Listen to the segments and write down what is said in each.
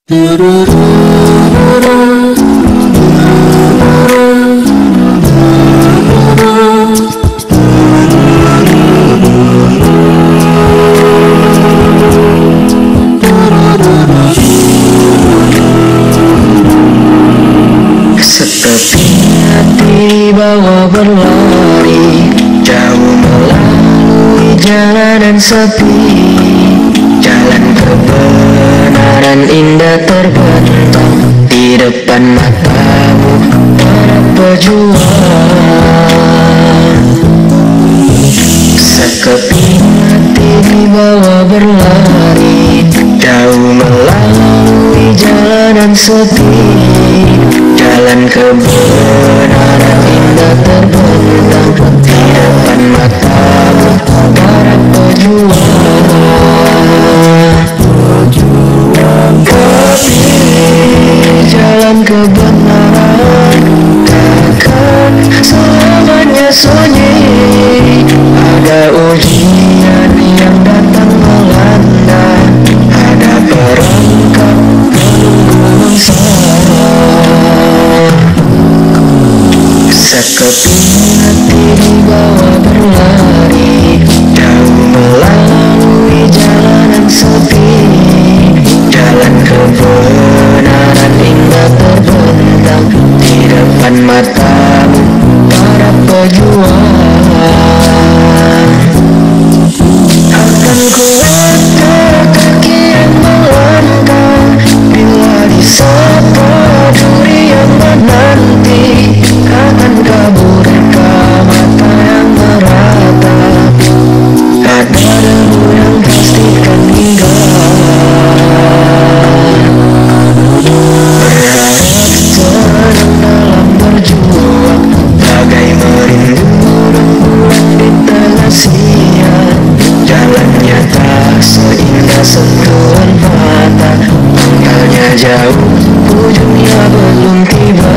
Setepi hati bawa berlari jauh melalui jalanan sepi, jalan kebenaran indah terbentang di depan matamu para pejuang. Sekeping hati dibawa berlari jauh melalui jalanan sepi, jalan kebenaran indah terbentang di depan matamu para pejuang. Tapi jalan kebenaran takkan selamanya sunyi. Ada ujian yang datang melanda, ada perangkap menunggu mangsa. Sekeping hati dibawa berlari jauh melalui jalanan sepi, jalan kebenaran indah terbentang di depan matamu para pejuang. Akan kuatkan kaki yang melangkah bila disapa duri yang menanti. Akan kaburkan mata yang meratap, ada debu yang pastikan hingga. Berharap tenang dalam berjuang, bagai merindu rembulan di tengah siang. Jalannya tak seindah sentuhan mata, pangkalnya jauh, ujungnya belum tiba.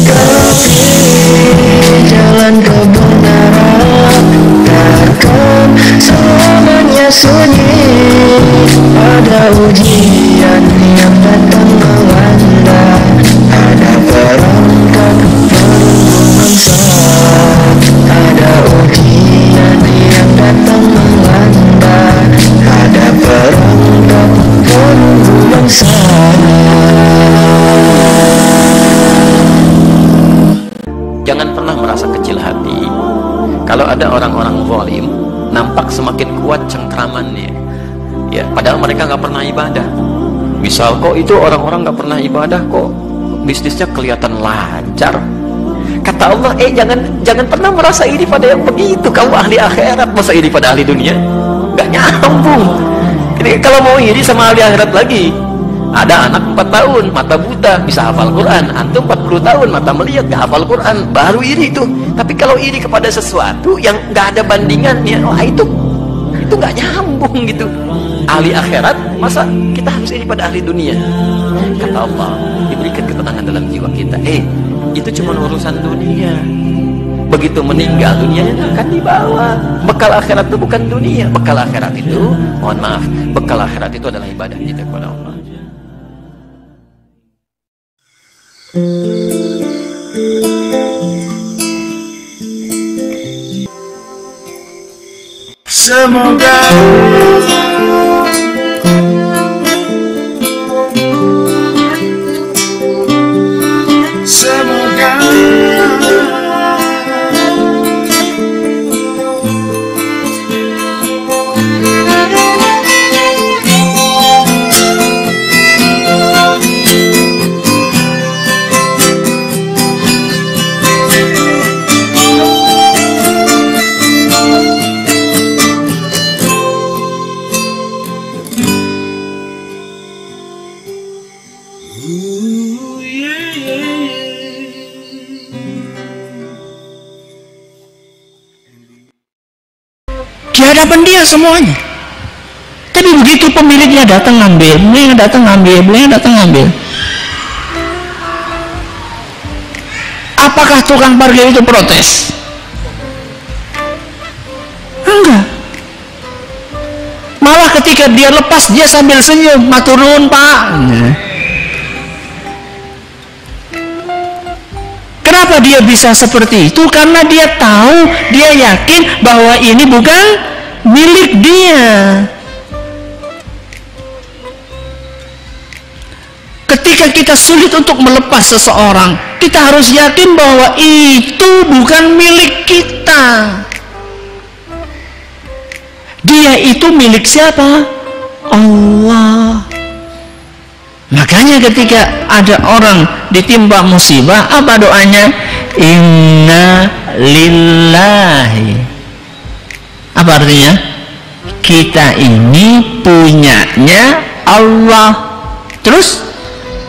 Tapi jalan kebenaran takkan selamanya sunyi. Ada ujian yang datang melanda, ada perangkap menunggu mangsa. Ada ujian yang datang melanda, ada perangkap menunggu mangsa. Jangan pernah merasa kecil hati. Kalau ada orang-orang zalim, nampak semakin kuat cengkramannya. Ya, padahal mereka nggak pernah ibadah. Misal kok itu orang-orang nggak pernah ibadah, kok bisnisnya kelihatan lancar. Kata Allah, jangan pernah merasa iri pada yang begitu. Kamu ahli akhirat, masa iri pada ahli dunia? Nggak nyambung. Jadi kalau mau iri sama ahli akhirat lagi, ada anak 4 tahun mata buta bisa hafal Quran, antum 40 tahun mata melihat gak hafal Quran, baru iri itu. Tapi kalau iri kepada sesuatu yang gak ada bandingannya, wah itu gak nyambung gitu. Ahli akhirat, masa kita harus iri pada ahli dunia? Kata Allah, diberikan ketenangan dalam jiwa kita. Itu cuma urusan dunia. Begitu meninggal, dunianya akan dibawa. Bekal akhirat itu bukan dunia. Bekal akhirat itu, mohon maaf, bekal akhirat itu adalah ibadah kita kepada Allah. Semoga di hadapan dia semuanya. Tapi begitu pemiliknya datang ngambil, beliau datang ngambil. Apakah tukang parkir itu protes? Enggak. Malah ketika dia lepas, dia sambil senyum, matur nuwun Pak. Kenapa dia bisa seperti itu? Karena dia tahu, dia yakin bahwa ini bukan milik dia. Ketika kita sulit untuk melepas seseorang, kita harus yakin bahwa itu bukan milik kita. Dia itu milik siapa? Allah. Makanya ketika ada orang ditimpa musibah, apa doanya? Inna lillahi. Apa artinya? Kita ini punyanya Allah. Terus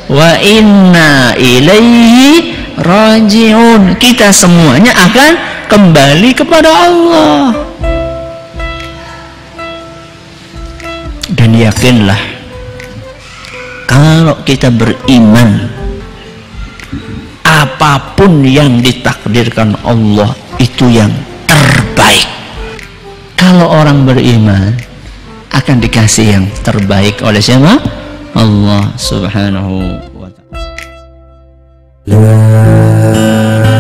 wa inna ilaihi rajiun. Kita semuanya akan kembali kepada Allah. Dan yakinlah, kalau kita beriman, apapun yang ditakdirkan Allah itu yang terbaik. Kalau orang beriman, akan dikasih yang terbaik oleh siapa? Allah Subhanahu wa ta'ala. La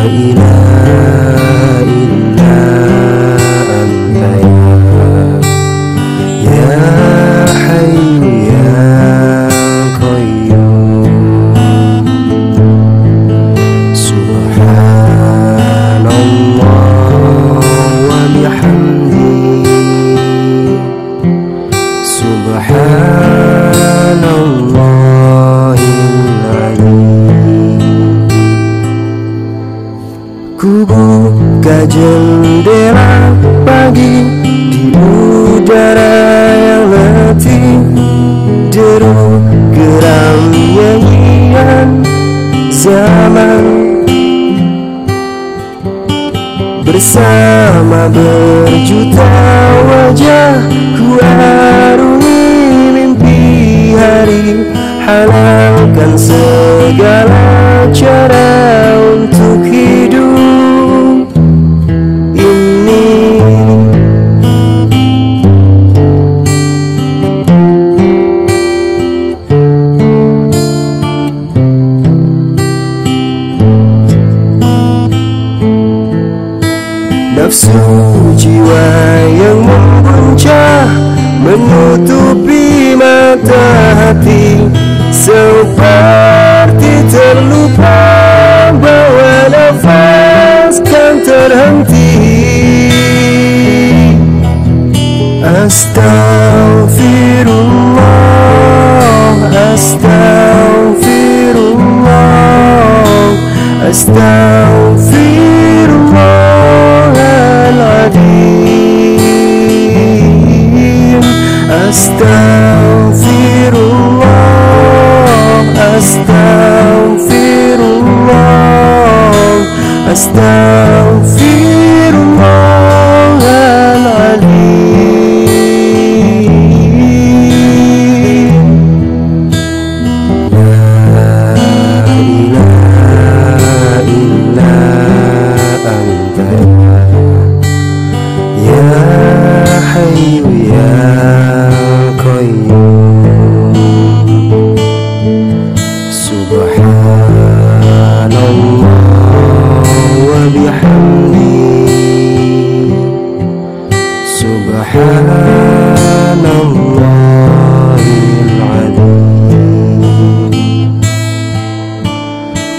ilaha illa anta ya hayyu ya qayyum. Subhanallah wa bihamdihi. Ku buka jendela pagi di udara yang letih, deru geram nyanyian zaman. Bersama berjuta wajah ku arungi mimpi hari, halalkan segala cara untuk hidup ini. Nafsu jiwa yang membuncah menutupi mata hati, seperti terlupa bahwa nafas kan terhenti. Astaghfirullah, astaghfirullah, astaghfirullahaladzim. Astaghfirullah, astaghfirullah, astaghfirullahaladzim. La ilaha illa anta ya hayyu ya qayyum. Subhanallah wa bihamdihi. Subhanallahil azim.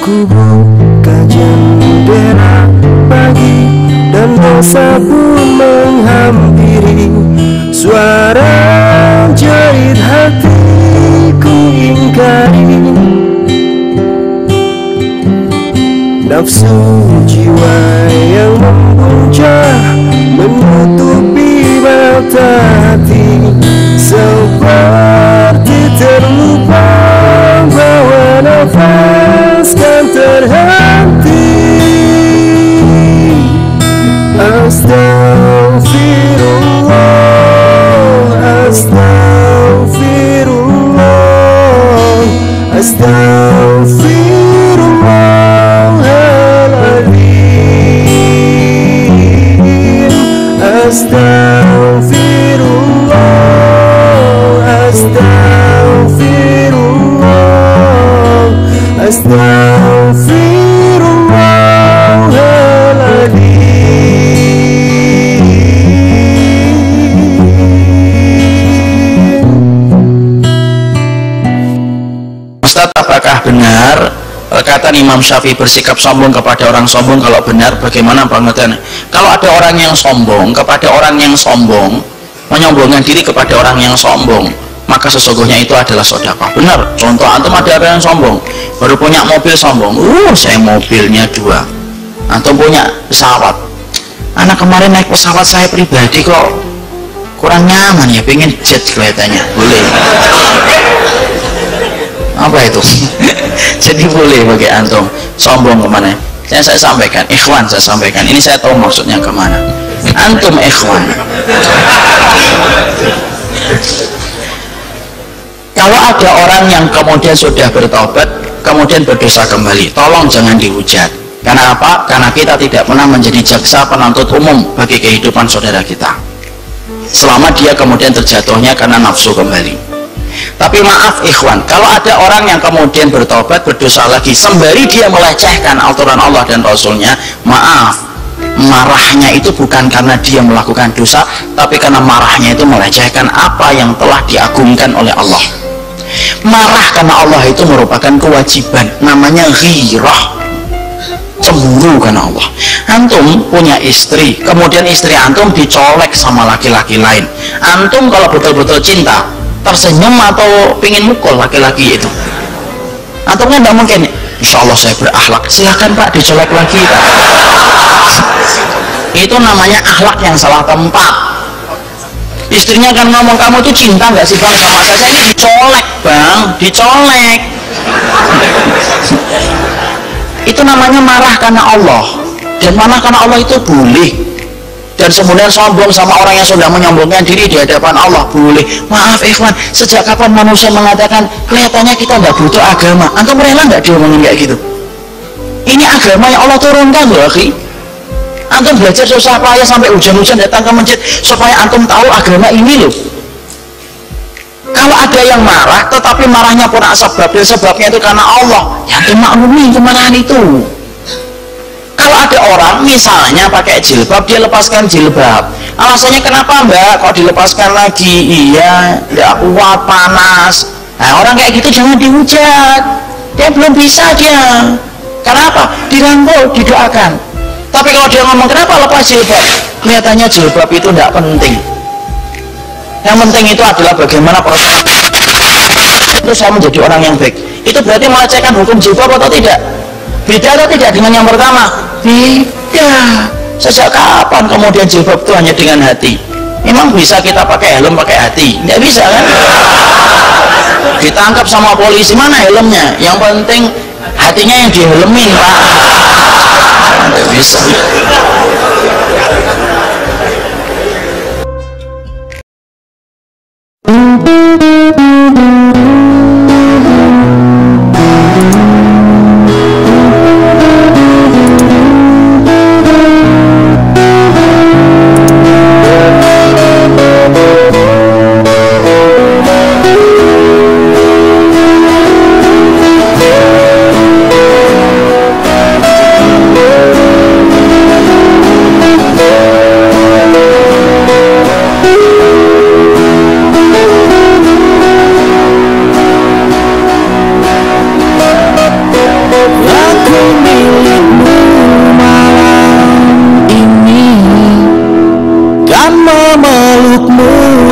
Ku buka jendela pagi dan dosa pun menghampiri, suara jahit hatiku ingkari. Nafsu jiwa yang membuncah menutupi mata hati, seperti terlupa bahwa nafas kan terhenti. Astaghfirullah, astaghfirullah, astaghfirullahaladzim. Ustaz, apakah benar perkataan Imam Syafi'i bersikap sombong kepada orang sombong? Kalau benar, bagaimana pengertiannya? Kalau ada orang yang sombong kepada orang yang sombong, menyombongkan diri kepada orang yang sombong, maka sesungguhnya itu adalah sedekah. Benar. Contoh, antum ada orang yang sombong, baru punya mobil sombong, saya mobilnya 2. Antum punya pesawat, anak kemarin naik pesawat saya pribadi kok kurang nyaman ya, pengen jet kelihatannya. Boleh. Apa itu? Jadi boleh bagi antum sombong kemana? Saya sampaikan, ikhwan, saya sampaikan, ini saya tahu maksudnya kemana. Antum ikhwan, kalau ada orang yang kemudian sudah bertobat kemudian berdosa kembali, tolong jangan dihujat. Karena apa? Karena kita tidak pernah menjadi jaksa penuntut umum bagi kehidupan saudara kita selama dia kemudian terjatuhnya karena nafsu kembali. Tapi maaf ikhwan, kalau ada orang yang kemudian bertobat berdosa lagi sembari dia melecehkan aturan Allah dan Rasulnya, maaf, marahnya itu bukan karena dia melakukan dosa, tapi karena marahnya itu melecehkan apa yang telah diagungkan oleh Allah. Marah karena Allah itu merupakan kewajiban, namanya ghirah, cemburu karena Allah. Antum punya istri, kemudian istri antum dicolek sama laki-laki lain, antum kalau betul-betul cinta tersenyum atau pingin mukul laki-laki itu? Antum kan tidak mungkin, insya Allah saya berakhlak, silahkan Pak dicolek lagi Pak. Itu namanya akhlak yang salah tempat. Istrinya kan ngomong, kamu tuh cinta nggak sih Bang sama saya? Ini dicolek Bang, dicolek. Itu namanya marah karena Allah, dan marah karena Allah itu boleh. Dan kemudian sombong sama orang yang sudah menyombongkan diri di hadapan Allah boleh. Maaf ikhwan, sejak kapan manusia mengatakan kelihatannya kita nggak butuh agama? Antum rela nggak diomongin kayak gitu? Ini agama yang Allah turunkan loh akhi. Antum belajar susah payah sampai hujan-hujan datang ke masjid supaya antum tahu agama ini loh. Kalau ada yang marah tetapi marahnya pun sebab, dan sebabnya itu karena Allah, ya antum maklumi kemarahan itu. Kalau ada orang misalnya pakai jilbab, dia lepaskan jilbab, alasannya kenapa Mbak kok dilepaskan lagi? Iya, tidak kuat, panas. Nah, orang kayak gitu jangan dihujat, dia belum bisa dia. Karena apa? Dirangkul, didoakan. Tapi kalau dia ngomong kenapa lepas jilbab, kelihatannya jilbab itu tidak penting. Yang penting itu adalah bagaimana proses itu saya menjadi orang yang baik. Itu berarti melecehkan hukum jilbab atau tidak? Beda atau tidak dengan yang pertama? Beda. Sejak kapan kemudian jilbab itu hanya dengan hati? Memang bisa kita pakai helm pakai hati? Tidak bisa kan? Ditangkap sama polisi, mana helmnya? Yang penting hatinya yang dihelmin Pak. Tidak bisa.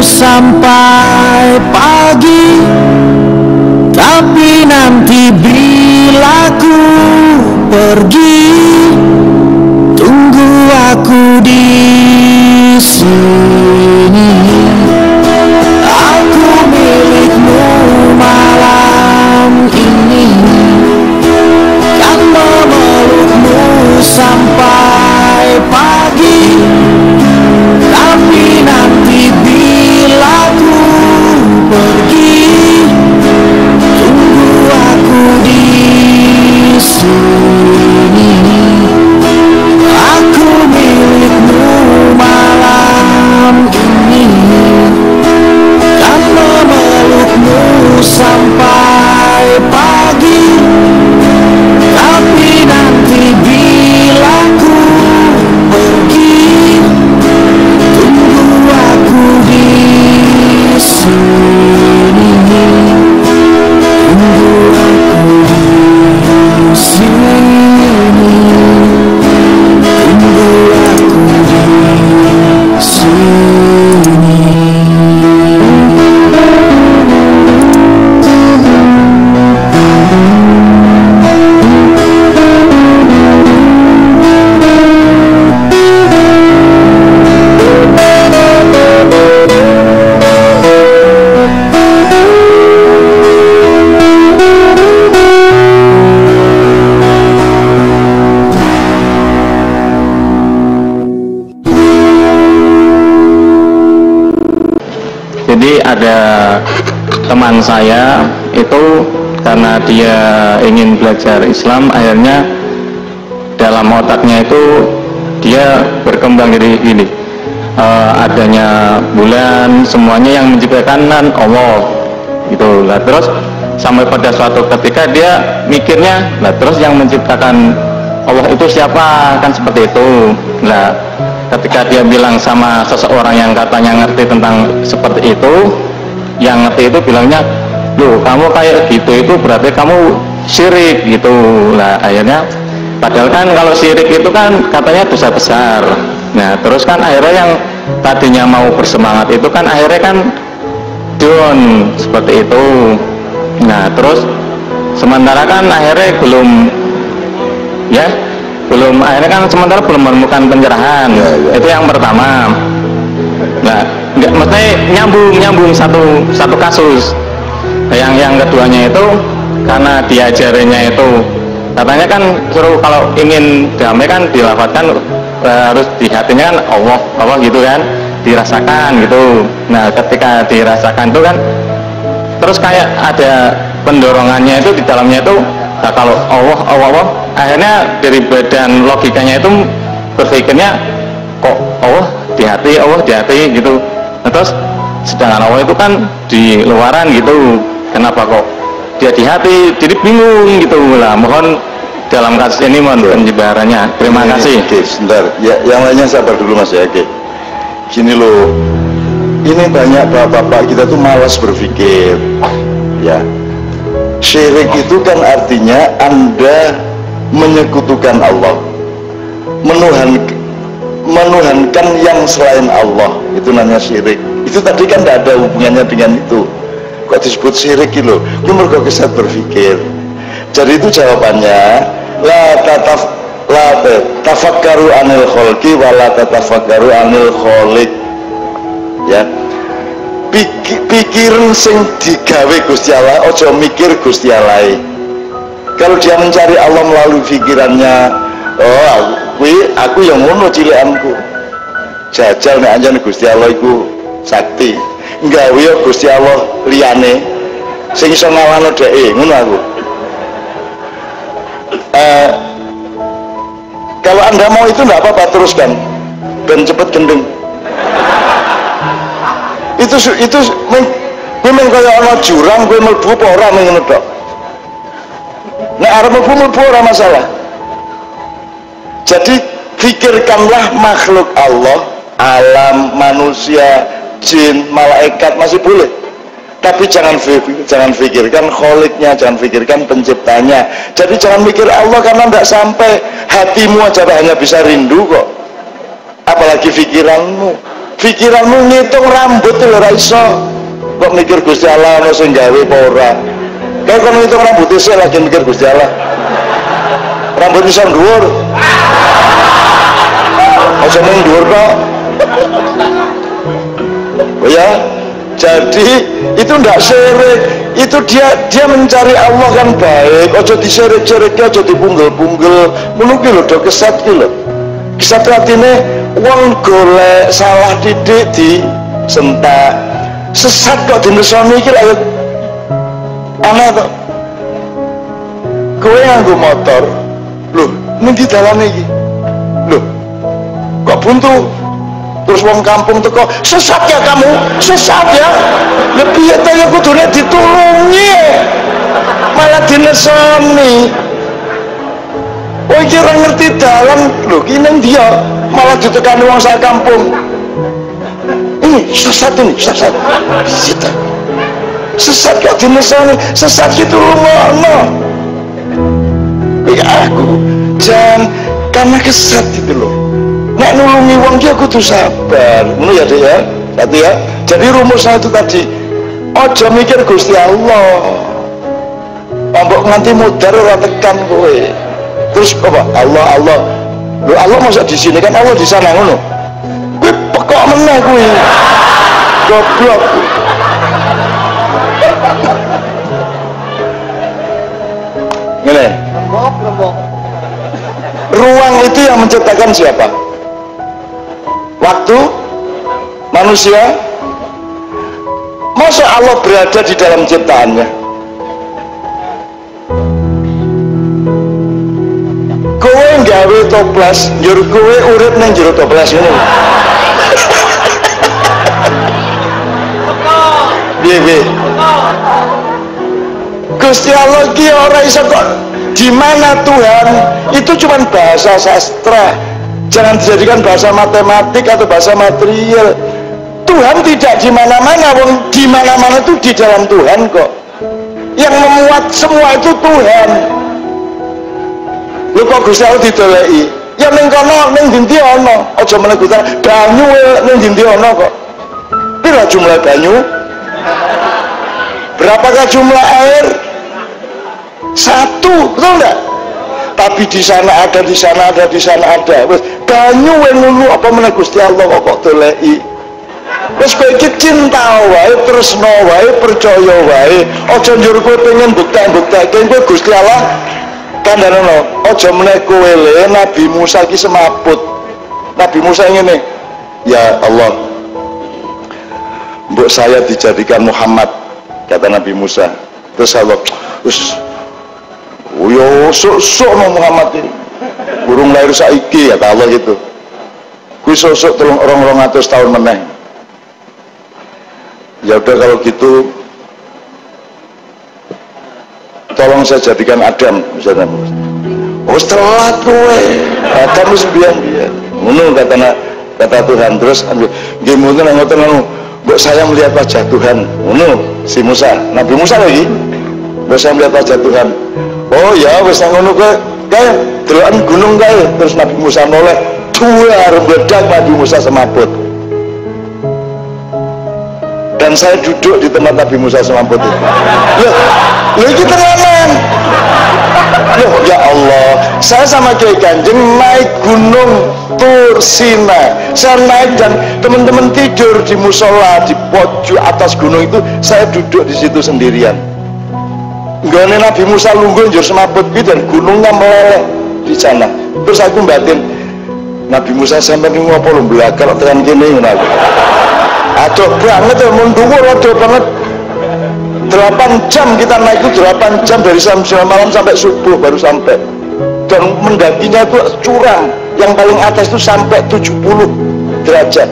Sampai pagi, tapi nanti bila ku pergi, tunggu aku di sini. Aku milikmu malam ini, kan memelukmu sampai pagi, tapi nanti bila ku pergi, tunggu aku di sini. Aku milikmu malam ini. Jadi ada teman saya itu karena dia ingin belajar Islam, akhirnya dalam otaknya itu dia berkembang jadi gini, adanya bulan, semuanya yang menciptakan Allah gitu lah. Terus sampai pada suatu ketika dia mikirnya, lah terus yang menciptakan Allah itu siapa, kan seperti itu. Nah ketika dia bilang sama seseorang yang katanya ngerti tentang seperti itu, yang ngerti itu bilangnya, loh kamu kayak gitu itu berarti kamu syirik gitu lah. Akhirnya padahal kan kalau syirik itu kan katanya dosa besar. Nah terus kan akhirnya yang tadinya mau bersemangat itu kan akhirnya kan down seperti itu. Nah terus sementara kan akhirnya akhirnya kan sementara belum menemukan pencerahan. Itu yang pertama. Nah maksudnya nyambung satu kasus. Yang keduanya itu karena diajarinya itu katanya kan suruh kalau ingin damai kan dilafadzkan, harus di hatinya kan Allah gitu kan, dirasakan gitu. Nah ketika dirasakan itu kan terus kayak ada pendorongannya itu di dalamnya itu, nah kalau Allah akhirnya dari badan logikanya itu berpikirnya kok Allah di hati gitu. Nah, terus sedangkan Allah itu kan di luaran gitu, kenapa kok dia di hati, jadi bingung gitu lah. Mohon dalam kasus ini mohon penjebarannya. Terima kasih. Oke, sebentar ya, yang lainnya sabar dulu Mas ya. Oke, gini loh, ini banyak bapak-bapak kita tuh malas berpikir ya. Syirik itu kan artinya Anda menyekutukan Allah, menuhankan yang selain Allah, itu namanya syirik. Itu tadi kan tidak ada hubungannya dengan itu, kok disebut syirik gitu. Itu mereka kesat berpikir. Jadi itu jawabannya, la tafakkaru anil kholqi wa la tatafakkaru anil kholik. Ya, pikiran sing digawe Gusti Allah, ojo mikir Gusti Allah. Kalau dia mencari Allah melalui pikirannya, oh aku yang ngono cilikanku, jajal nek anjane Gusti Allah iku sakti, nggawe yo Gusti Allah liyane sing iso ngawano dheke, ngono aku. Kalau Anda mau itu enggak apa-apa, teruskan ben cepet gendeng. Itu memang kaya ana jurang kowe mlebu apa ora ngono tok. Nek arep mlebu ora masalah. Jadi pikirkanlah makhluk Allah, alam, manusia, jin, malaikat masih boleh. Tapi jangan pikirkan kholiknya, jangan pikirkan penciptanya. Jadi jangan mikir Allah karena tidak sampai, hatimu aja hanya bisa rindu kok. Apalagi pikiranmu ngitung rambut itu ora iso. Kok mikir Gusti Allah ono sing gawe apa ora. Kayak kon ngitung rambut isih lagi mikir Gusti Allah. Rambut iso dhuwur. Aja mung dhuwur kok. Oh ya, jadi itu ndak syirik. Itu dia mencari Allah kan baik. Aja disyirik-syirik, aja dipunggel-punggel. Ngono ki lho do kesat ki lho. Kesat artine wong golek salah didik di sentak. Sesat kok dimesoni iki lho. Aneh kok. Kowe nganggo motor. Loh, ning di dalane iki. Loh, kok buntu? Terus wong kampung teko, sesat ya kamu, sesat ya. Lebih ya tanya kudune ditulungi, malah dinesoni. Oh iki ora ngerti dalan, lho ki ning dia malah ditekani wong sak kampung. Ini sesat, sesat kok dinesoni, sesat ditulungono. Ya aku jangan karena kesat gitu loh. Nek nulungi wong dia kudu sabar, ngono ya Dek ya. Satu ya. Jadi rumusnya itu tadi, ojo mikir Gusti Allah. Ambok nganti mudar ora tekan kowe. Terus apa? Allah. Lho Allah masa di sini kan Allah di sana ngono. Kowe pekok meneh kowe. Goblok. Ngene. Ruang itu yang menciptakan siapa? Waktu, manusia. Masa Allah berada di dalam ciptaannya? Kowe nggawe toples, njur kowe urip ning jero toples ngene. Piye? Gusti Allah ki ora iso kok. Di mana Tuhan itu cuma bahasa sastra. Jangan dijadikan bahasa matematik atau bahasa material. Tuhan tidak di mana-mana, wong di mana-mana itu di dalam Tuhan kok. Yang memuat semua itu Tuhan. Lu kok Gusti Allah didoleki? Ya ning kono ning ndi ana, aja meneh Gusti banyu ning ndi ana kok. Pira jumlah banyu? Berapakah jumlah air? 1, betul enggak? Tapi di sana ada, di sana ada, di sana ada. Wes banyu ngono apa meneh Gusti Allah kok doleki. Wes kowe iki cinta wae, tresno wae, percaya wae. Aja njur kowe pengen bukti-buktake kowe Gusti Allah kandhanono. Aja meneh kowe le Nabi Musa iki semaput. Nabi Musa ngene. Ya Allah, mbok saya dijadikan Muhammad, kata Nabi Musa. Terus Allah, wis yo sok-sok no Muhammad ini. Burung lahir saiki, kata Allah gitu. Kuwi sok-sok 200 tahun meneh. Ya udah kalau gitu tolong saya jadikan Adam misalnya. Oh telat kowe. Adam wis biyen-biyen. Ngono kata Tuhan. Terus nggih mungkin ngoten ngono. Mbok saya melihat wajah Tuhan. Ngono si Musa, Nabi Musa lagi. Mbok saya melihat wajah Tuhan. Oh ya wis ngono kowe delokan gunung kae. Terus Nabi Musa noleh duar meledak, Nabi Musa semaput. Dan saya duduk di tempat Nabi Musa semaput itu. Loh ini tenanan. Loh ya Allah, saya sama Kiai Kanjeng naik gunung Tur Sinai. Saya naik dan teman-teman tidur di musola di pojok atas gunung itu, saya duduk di situ sendirian. Nggone Nabi Musa lungguh njur semaput gitu dan gunungnya meleleh di sana. Terus aku batin, Nabi Musa sampai ngopo lho belakang tekan kene ngono aku. Aduh banget ya, mendungu aduh banget. 8 jam kita naik itu, 8 jam dari jam 9 malam sampai subuh baru sampai. Dan mendakinya itu curang, yang paling atas itu sampai 70 derajat.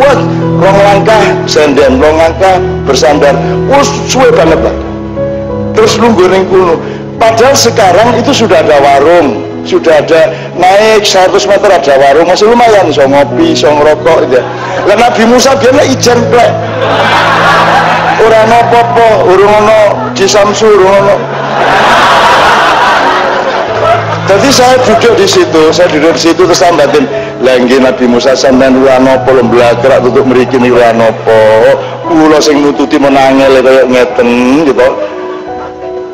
Wah, rong langkah senden, rong langkah bersandar. Wah, suwe banget lah. Terus lungguh ning kuno. Padahal sekarang itu sudah ada warung, sudah ada naik 100 meter ada warung, masih lumayan, so ngopi, so ngerokok gitu. Lah Nabi Musa biarlah ijen plek. Ora ono apa-apa, urung ono di Samsu, urung ono. Jadi saya duduk di situ terus sambatin, lah nggih Nabi Musa sampean ora napa lho blakrak tutuk mriki niku ora napa. Kula sing nututi menangel kaya ngeten gitu.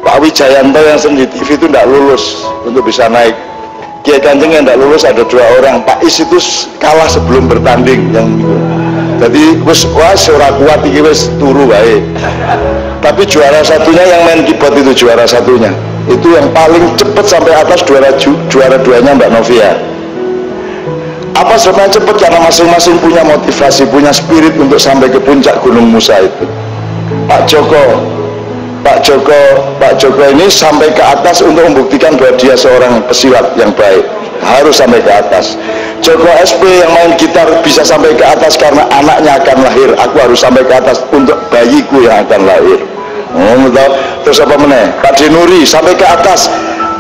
Pak Wijayanto yang sendiri TV itu tidak lulus untuk bisa naik. Kiai Kanjeng yang tidak lulus ada 2 orang. Pak Is itu kalah sebelum bertanding yang jadi wis ora kuat iki wis turu wae. Tapi juara satunya yang main keyboard itu juara satunya. Itu yang paling cepat sampai atas juara 2-nya Mbak Novia. Apa sebenarnya cepat? Karena masing-masing punya motivasi, punya spirit untuk sampai ke puncak Gunung Musa itu. Pak Joko ini sampai ke atas untuk membuktikan bahwa dia seorang pesilat yang baik, harus sampai ke atas. Joko SP yang main gitar bisa sampai ke atas karena anaknya akan lahir, aku harus sampai ke atas untuk bayiku yang akan lahir. Terus apa meneh? Pak Denuri sampai ke atas,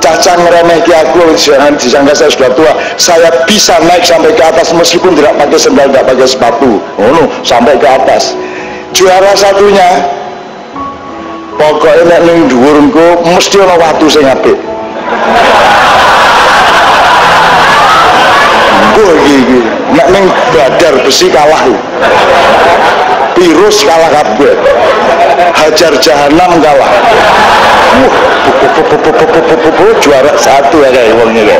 caca ngeremeh ki aku, jangan disangka saya sudah tua, saya bisa naik sampai ke atas meskipun tidak pakai sendal, tidak pakai sepatu. Sampai ke atas. Juara satunya pokoknya nek ning dhuwurku mesti ana watu sing apik. Iki nek ning Badar Besi kalah. Virus kalah kabeh. Hajar Jahanam kalah. Juara 1 ya kayak wong iki.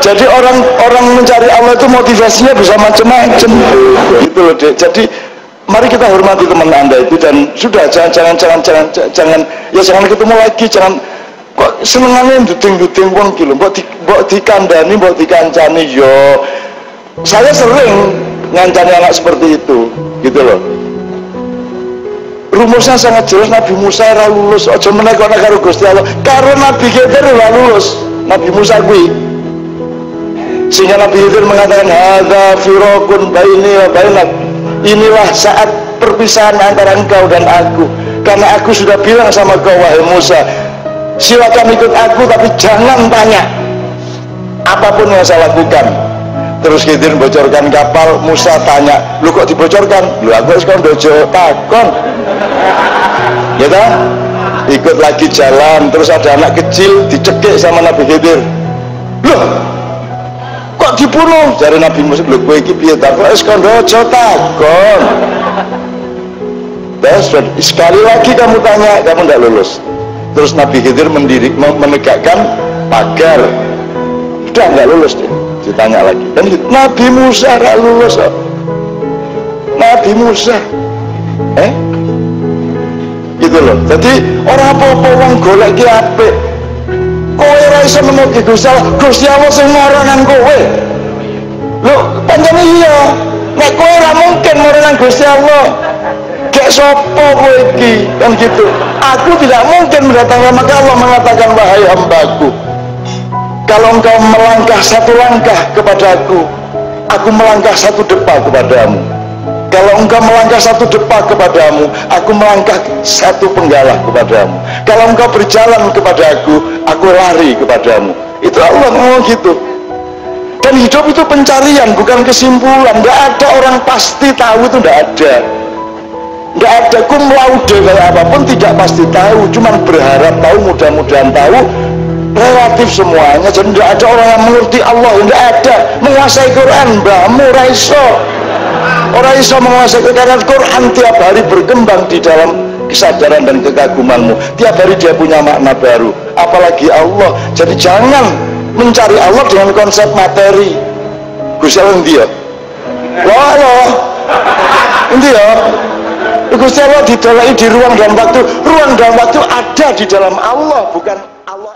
Jadi orang mencari Allah itu motivasinya bisa macam-macam gitu loh, Dek. Jadi mari kita hormati teman Anda itu dan sudah jangan ketemu lagi, jangan kok senengannya duding-duding wong ki lho, mbok dikandani, mbok dikancani yo. Saya sering ngancani anak seperti itu, gitu loh. Rumusnya sangat jelas. Nabi Musa ora lulus, aja meneh kok karo Gusti Allah. Karo Nabi Khidir ora lulus. Nabi Musa kuwi. Sehingga Nabi Khidir mengatakan hadza firaqun baini wa bainak. Inilah saat perpisahan antara engkau dan aku. Karena aku sudah bilang sama kau wahai Musa, silakan ikut aku tapi jangan tanya apapun yang saya lakukan. Terus Khidir bocorkan kapal, Musa tanya, lu kok dibocorkan? Lu aku wis kon dojo takon. Ya toh? Ikut lagi jalan, terus ada anak kecil dicekik sama Nabi Khidir. Loh, kok dibunuh? Jare Nabi Musa, lho kowe iki piye ta? Kok wis kon dojo takon. Terus sekali lagi kamu tanya, kamu tidak lulus. Terus Nabi Khidir menegakkan pagar, udah nggak lulus dia. Ditanya lagi, dan Nabi Musa nggak lulus kok. Nabi Musa, gitu loh. Jadi orang apa-apa wong golek ki apik. Kowe ora iso nemokke Gusti Allah, Gusti Allah sing marangan kowe. Lho, pancen iya. Nek kowe ora mungkin marangan Gusti Allah. Gak sopo kowe iki, kan gitu. Aku tidak mungkin mendatangkan, maka Allah mengatakan wahai hambaku, kalau engkau melangkah satu langkah kepadaku, aku melangkah satu depa kepadamu. Kalau engkau melangkah satu depa kepadamu, aku melangkah satu penggalah kepadamu. Kalau engkau berjalan kepadaku, aku lari kepadamu. Itu Allah ngomong gitu. Dan hidup itu pencarian, bukan kesimpulan. Tidak ada orang pasti tahu, itu tidak ada. Tidak ada cum laude kayak apapun, tidak pasti tahu. Cuman berharap tahu, mudah-mudahan tahu. Relatif semuanya. Jadi tidak ada orang yang mengerti Allah, tidak ada. Menguasai Quran, mbahmu raiso. Orang iso menguasai Quran. Quran tiap hari berkembang di dalam kesadaran dan kekagumanmu. Tiap hari dia punya makna baru. Apalagi Allah. Jadi jangan mencari Allah dengan konsep materi. Gusti Allah endi ya? Loh. Endi ya? Gusti Allah didolai di ruang dan waktu. Ruang dan waktu ada di dalam Allah, bukan Allah.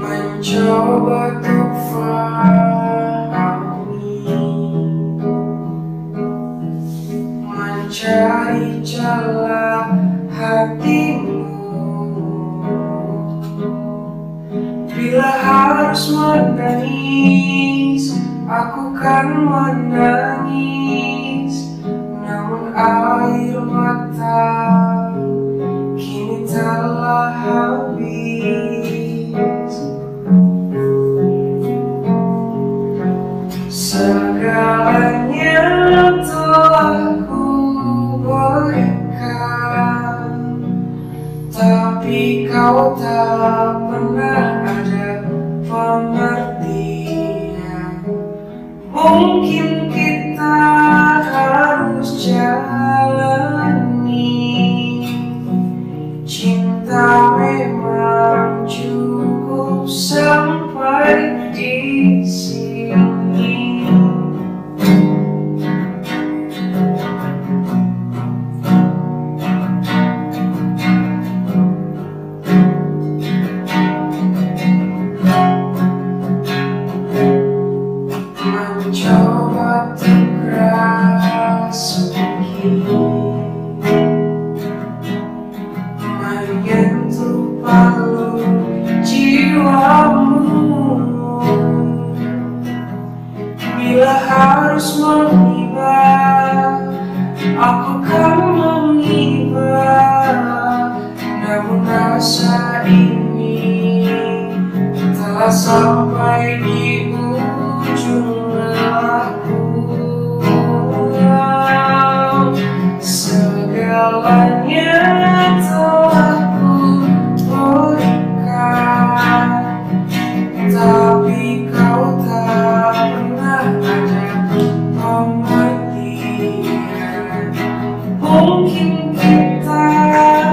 Mencoba untuk fahami, mencari celah hatimu. Bila harus menangis, aku kan menangis. Namun air mata kini telah habis. Segalanya telah ku berikan, tapi kau tak pernah ada pengertian. Mungkin kita harus jalani. Cinta memang cukup sampai di sini. Mencoba tegas menyentuh palu jiwamu. Bila harus mengibar, aku kan mengibar. Namun rasa ini telah sampai di ujung aku. Segalanya telah ku berikan, tapi kau tak pernah ada pengertian. Mungkin kita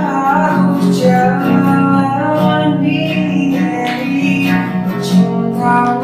harus jalan sendiri. Cinta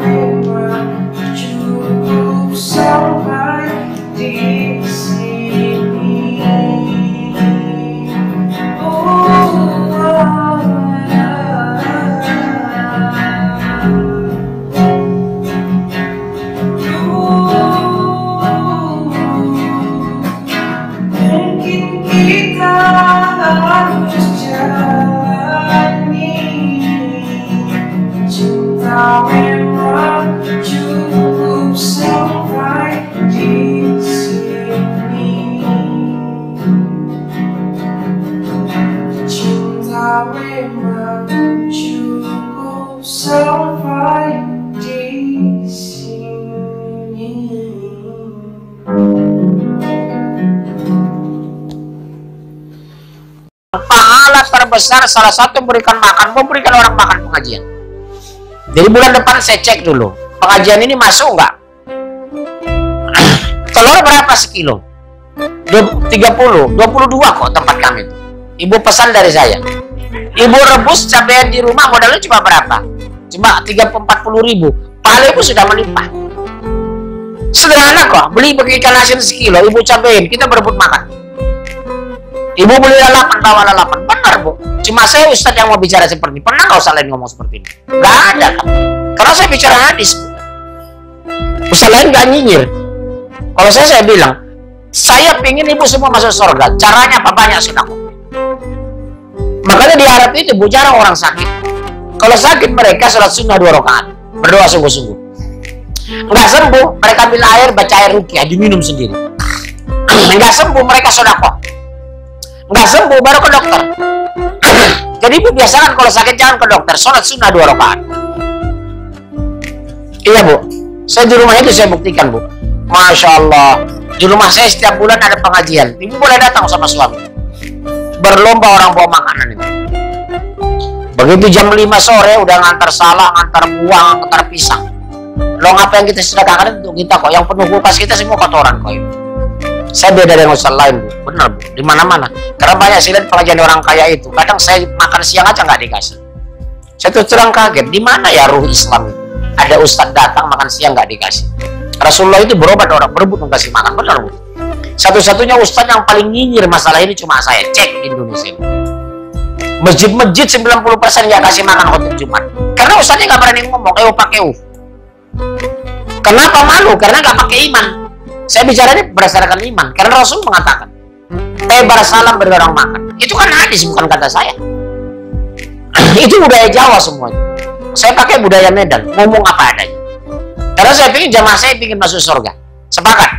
Pahala terbesar salah satu memberikan orang makan pengajian. Jadi bulan depan saya cek dulu, pengajian ini masuk nggak? Telur berapa sekilo? 30, 22 kok tempat kami itu. Ibu pesan dari saya. Ibu rebus cabai di rumah modalnya cuma berapa? Cuma 30-40 ribu. Pahala ibu sudah melimpah. Sederhana kok, beli bagi ikan asin sekilo, ibu cabain, kita berebut makan. Ibu beli lalapan, bawa lalapan. Benar bu. Cuma saya Ustadz yang mau bicara seperti ini. Pernah nggak Ustadz lain ngomong seperti ini? Nggak ada kan? Karena saya bicara hadis. Ustadz lain nggak nyinyir. Kalau saya bilang, saya pingin ibu semua masuk surga. Caranya apa? Banyak sedekah. Makanya di Arab itu bu, jarang orang sakit. Kalau sakit mereka sholat sunnah 2 rakaat, berdoa sungguh-sungguh. Nggak sembuh, mereka ambil air, baca air ruqyah, diminum sendiri. Nggak sembuh, mereka sedekah. Nggak sembuh, baru ke dokter. Jadi ibu biasakan kalau sakit jangan ke dokter, sholat sunnah 2 rakaat. Iya bu, saya di rumah itu saya buktikan bu. Masya Allah, di rumah saya setiap bulan ada pengajian. Ibu boleh datang sama suami. Berlomba orang bawa makanan itu. Begitu jam 5 sore udah ngantar salak, ngantar buah, ngantar pisang. Lo apa yang kita sedekahkan untuk kita kok. Yang penuh kulkas kita semua kotoran kok ibu. Saya beda dengan ustaz lain bu, benar bu, di mana-mana. Karena banyak sih lihat pengajian orang kaya itu. Kadang saya makan siang aja nggak dikasih. Saya tuh terang kaget, di mana ya ruh Islam itu? Ada ustaz datang makan siang nggak dikasih. Rasulullah itu berobat orang berebut kasih makan, benar bu. Satu-satunya ustaz yang paling nyinyir masalah ini cuma saya. Cek di Indonesia. Masjid-masjid 90% nggak kasih makan khotbah Jumat. Karena ustaznya nggak berani ngomong, pakai Kenapa malu? Karena nggak pakai iman. Saya bicara ini berdasarkan iman. Karena Rasul mengatakan, tebar salam beri orang makan. Itu kan hadis, bukan kata saya. Itu budaya Jawa semuanya. Saya pakai budaya Medan, ngomong apa adanya. Karena saya ingin jamaah saya ingin masuk surga. Sepakat.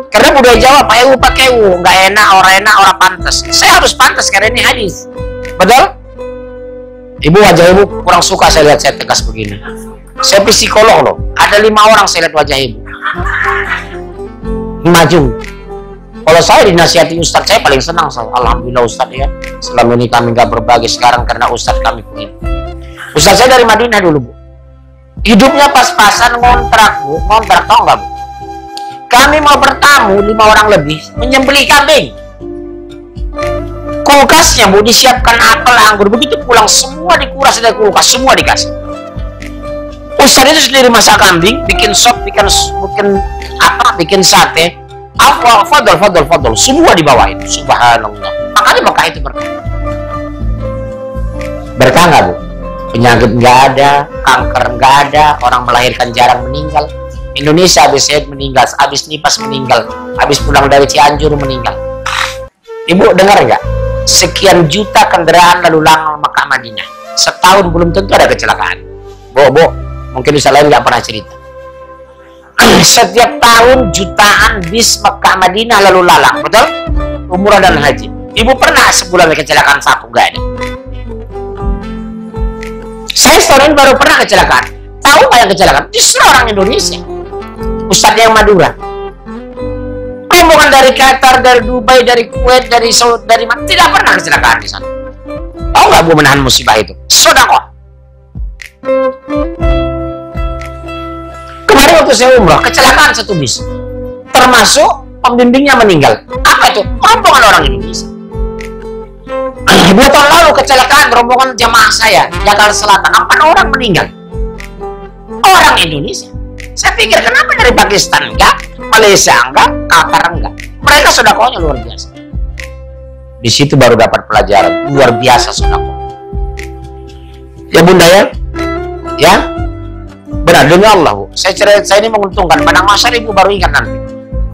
Karena budaya Jawa, pakai nggak enak, orang pantas. Saya harus pantas karena ini hadis. Betul? Ibu, wajah ibu kurang suka saya lihat saya tegas begini. Saya psikolog loh. Ada 5 orang saya lihat wajah ibu. Maju. Kalau saya dinasihati Ustadz, saya paling senang. Alhamdulillah Ustadz ya. Selama ini kami nggak berbagi, sekarang karena Ustadz kami begini. Ustadz saya dari Madinah dulu bu. Hidupnya pas-pasan ngontrak bu. Ngontrak tau nggak bu? Kami mau bertamu 5 orang lebih menyembelih kambing. Kulkasnya bu disiapkan apel, anggur, begitu pulang semua dikuras dari kulkas, semua dikasih. Ustadz itu sendiri masak kambing, bikin sop, bikin sate. Fadol, semua dibawain. Subhanallah. Makanya Mekah itu berkah. Berkah nggak bu? Penyakit nggak ada, kanker nggak ada, orang melahirkan jarang meninggal. Indonesia habis Syed meninggal, habis Nipas meninggal, habis pulang dari Cianjur meninggal. Ibu dengar nggak? Sekian juta kendaraan lalu lalang Mekah Madinah. Setahun belum tentu ada kecelakaan. Bu, mungkin bisa lain nggak pernah cerita. Setiap tahun jutaan bis Mekah Madinah lalu lalang, betul? Umrah dan haji. Ibu pernah sebulan kecelakaan sapu nggak ada? Saya setahun ini baru pernah kecelakaan. Tahu nggak yang kecelakaan? Justru orang Indonesia. Ustadz yang Madura. Rombongan dari Qatar, dari Dubai, dari Kuwait, dari Saudi, dari mana, tidak pernah kecelakaan di sana. Tahu nggak bu menahan musibah itu? Sedekah. Kemarin waktu saya umrah, kecelakaan 1 bis. Termasuk pembimbingnya meninggal. Apa itu? Rombongan orang Indonesia. 2 tahun lalu kecelakaan rombongan jamaah saya, Jakarta Selatan. 4 orang meninggal. Orang Indonesia. Saya pikir kenapa dari Pakistan enggak, Malaysia enggak, Qatar enggak. Mereka sedekahnya luar biasa. Di situ baru dapat pelajaran luar biasa sedekah. Ya bunda ya, ya benar demi Allah bu. Saya ini menguntungkan. Padang Mahsyar ibu baru ingat nanti.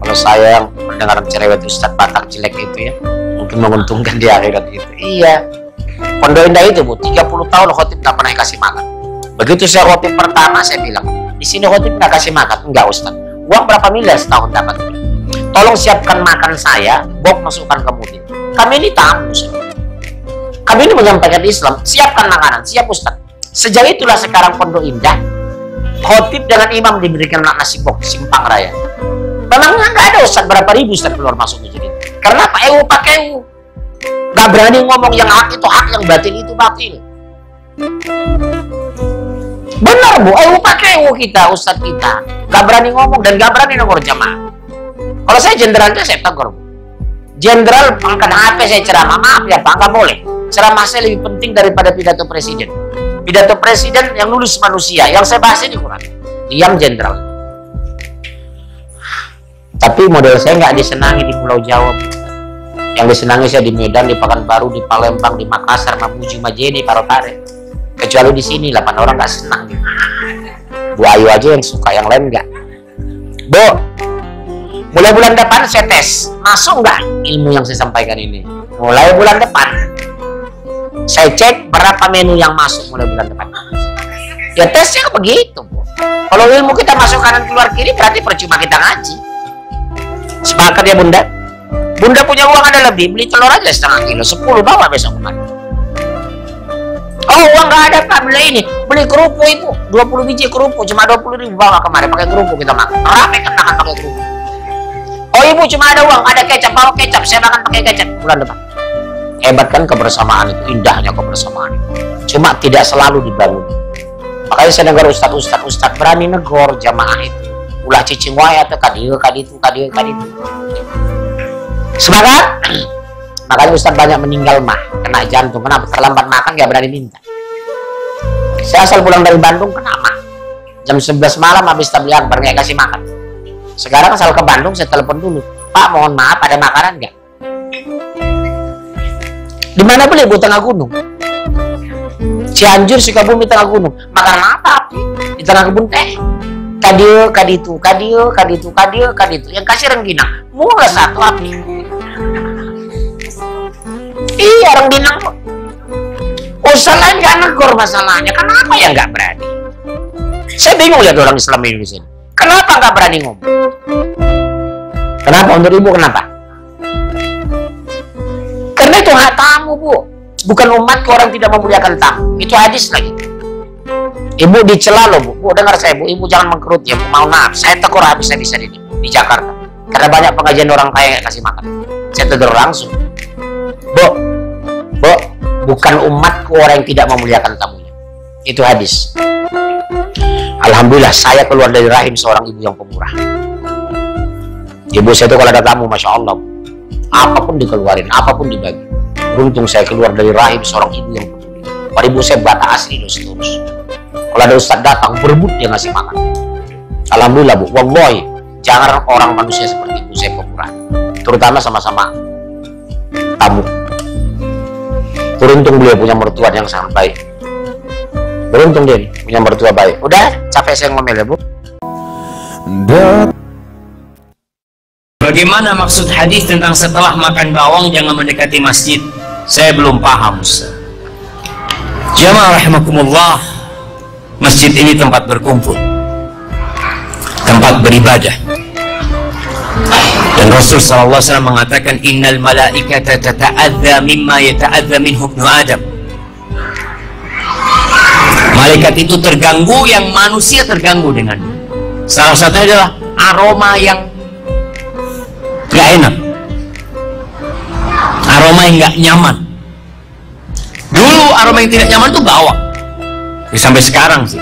Kalau saya yang mendengar cerewet Ustadz Batak jelek itu ya, mungkin menguntungkan di akhirat itu. Iya. Pondok Indah itu bu, 30 tahun khotib nggak pernah kasih makan. Begitu saya khotib pertama saya bilang, di sini khotib nggak kasih makan. Enggak Ustadz. Uang berapa miliar setahun dapat? Tolong siapkan makan saya, bok masukkan ke mobil. Kami ini tamu. Kami ini menyampaikan Islam. Siapkan makanan, siap Ustadz. Sejak itulah sekarang Pondok Indah khotib dengan imam diberikan nasi box simpang raya. Memangnya nggak ada ustaz berapa ribu ustaz keluar masuk masjid itu? Karena apa? Pakai nggak berani ngomong yang hak itu hak, yang batil itu batil. Benar bu, pakai kita, ustaz kita nggak berani ngomong dan nggak berani nomor jamaah. Kalau saya jenderalnya saya tegur bu. Jenderal pangkat HP saya ceramah, maaf ya pak, nggak boleh. Ceramah saya lebih penting daripada pidato presiden. Pidato presiden yang nulis manusia, yang saya bahas ini Quran. Diam jenderal. Tapi model saya nggak disenangi di Pulau Jawa. Yang disenangi saya di Medan, di Pekanbaru, di Palembang, di Makassar, Mamuju, Majene, Parotare. Kecuali di sini 8 orang nggak senang. Bu Ayu aja yang suka, yang lain nggak. Bu, mulai bulan depan saya tes, masuk nggak ilmu yang saya sampaikan ini? Mulai bulan depan saya cek berapa menu yang masuk mulai bulan depan. Ya tesnya begitu bu. Kalau ilmu kita masuk kanan keluar kiri berarti percuma kita ngaji. Sepakat ya bunda? Bunda punya uang ada lebih, beli telur aja setengah kilo, 10 bawa besok kemarin. Oh uang nggak ada pak, beli ini, beli kerupuk ibu, 20 biji kerupuk cuma 20.000 bawa kemarin, pakai kerupuk kita makan. Rame kan makan pakai kerupuk. Oh ibu cuma ada uang, ada kecap, bawa kecap, saya makan pakai kecap bulan depan. Hebat kan kebersamaan itu, indahnya kebersamaan itu. Cuma tidak selalu dibangun. Makanya saya dengar ustaz berani negor jamaah itu. Ulah cicing wae atau kadieu kaditu. Semangat. Makanya ustaz banyak meninggal mah, kena jantung. Kenapa? Terlambat makan gak berani minta. Saya asal pulang dari Bandung kena mah. Jam 11 malam habis tabligh akbar nggak kasih makan. Sekarang asal ke Bandung saya telepon dulu. Pak mohon maaf ada makanan nggak? Di mana beli bu? Tengah gunung. Cianjur, Sukabumi, tengah gunung. Makanan apa? Di tengah kebun teh. Kadieu, kaditu. Yang kasih rengginang. Murah satu api. Iya rengginang. Usaha nggak negor masalahnya. Kenapa ya nggak berani? Saya bingung lihat orang Islam di sini. Kenapa nggak berani ngomong? Kenapa untuk ibu? Kenapa? Karena itu hak tamu bu. Bukan umat orang tidak memuliakan tamu. Itu hadis lagi. Ibu dicela loh bu. Bu dengar saya bu. Ibu jangan mengkerut ya bu. Mau maaf. Saya tegur habis-habisan ini di Jakarta. Karena banyak pengajian orang kaya kasih makan. Saya tegur langsung. Bu, bukan umatku orang yang tidak memuliakan tamunya. Itu hadis. Alhamdulillah saya keluar dari rahim seorang ibu yang pemurah. Ibu saya itu kalau ada tamu, masya Allah, apapun dikeluarin, apapun dibagi. Beruntung saya keluar dari rahim seorang ibu yang peduli. Kalau ibu saya bata asli lurus. Kalau ada ustaz datang, berebut dia ngasih makan. Alhamdulillah bu, wallahi, jangan orang manusia seperti ibu saya pemurah. Terutama sama-sama tamu. Beruntung beliau punya mertua yang sangat baik. Beruntung dia nih, punya mertua baik. Udah, capek saya ngomel ya bu. Bagaimana maksud hadis tentang setelah makan bawang jangan mendekati masjid? Saya belum paham Ustaz. Jamaah rahimakumullah, masjid ini tempat berkumpul, tempat beribadah. Dan Rasul SAW mengatakan innal malaikata tata'adza mimma yata'adza minhu ibnu Adam. Malaikat itu terganggu yang manusia terganggu dengan. Salah satunya adalah aroma yang gak enak, aroma yang gak nyaman. Dulu aroma yang tidak nyaman itu bawang, sampai sekarang sih.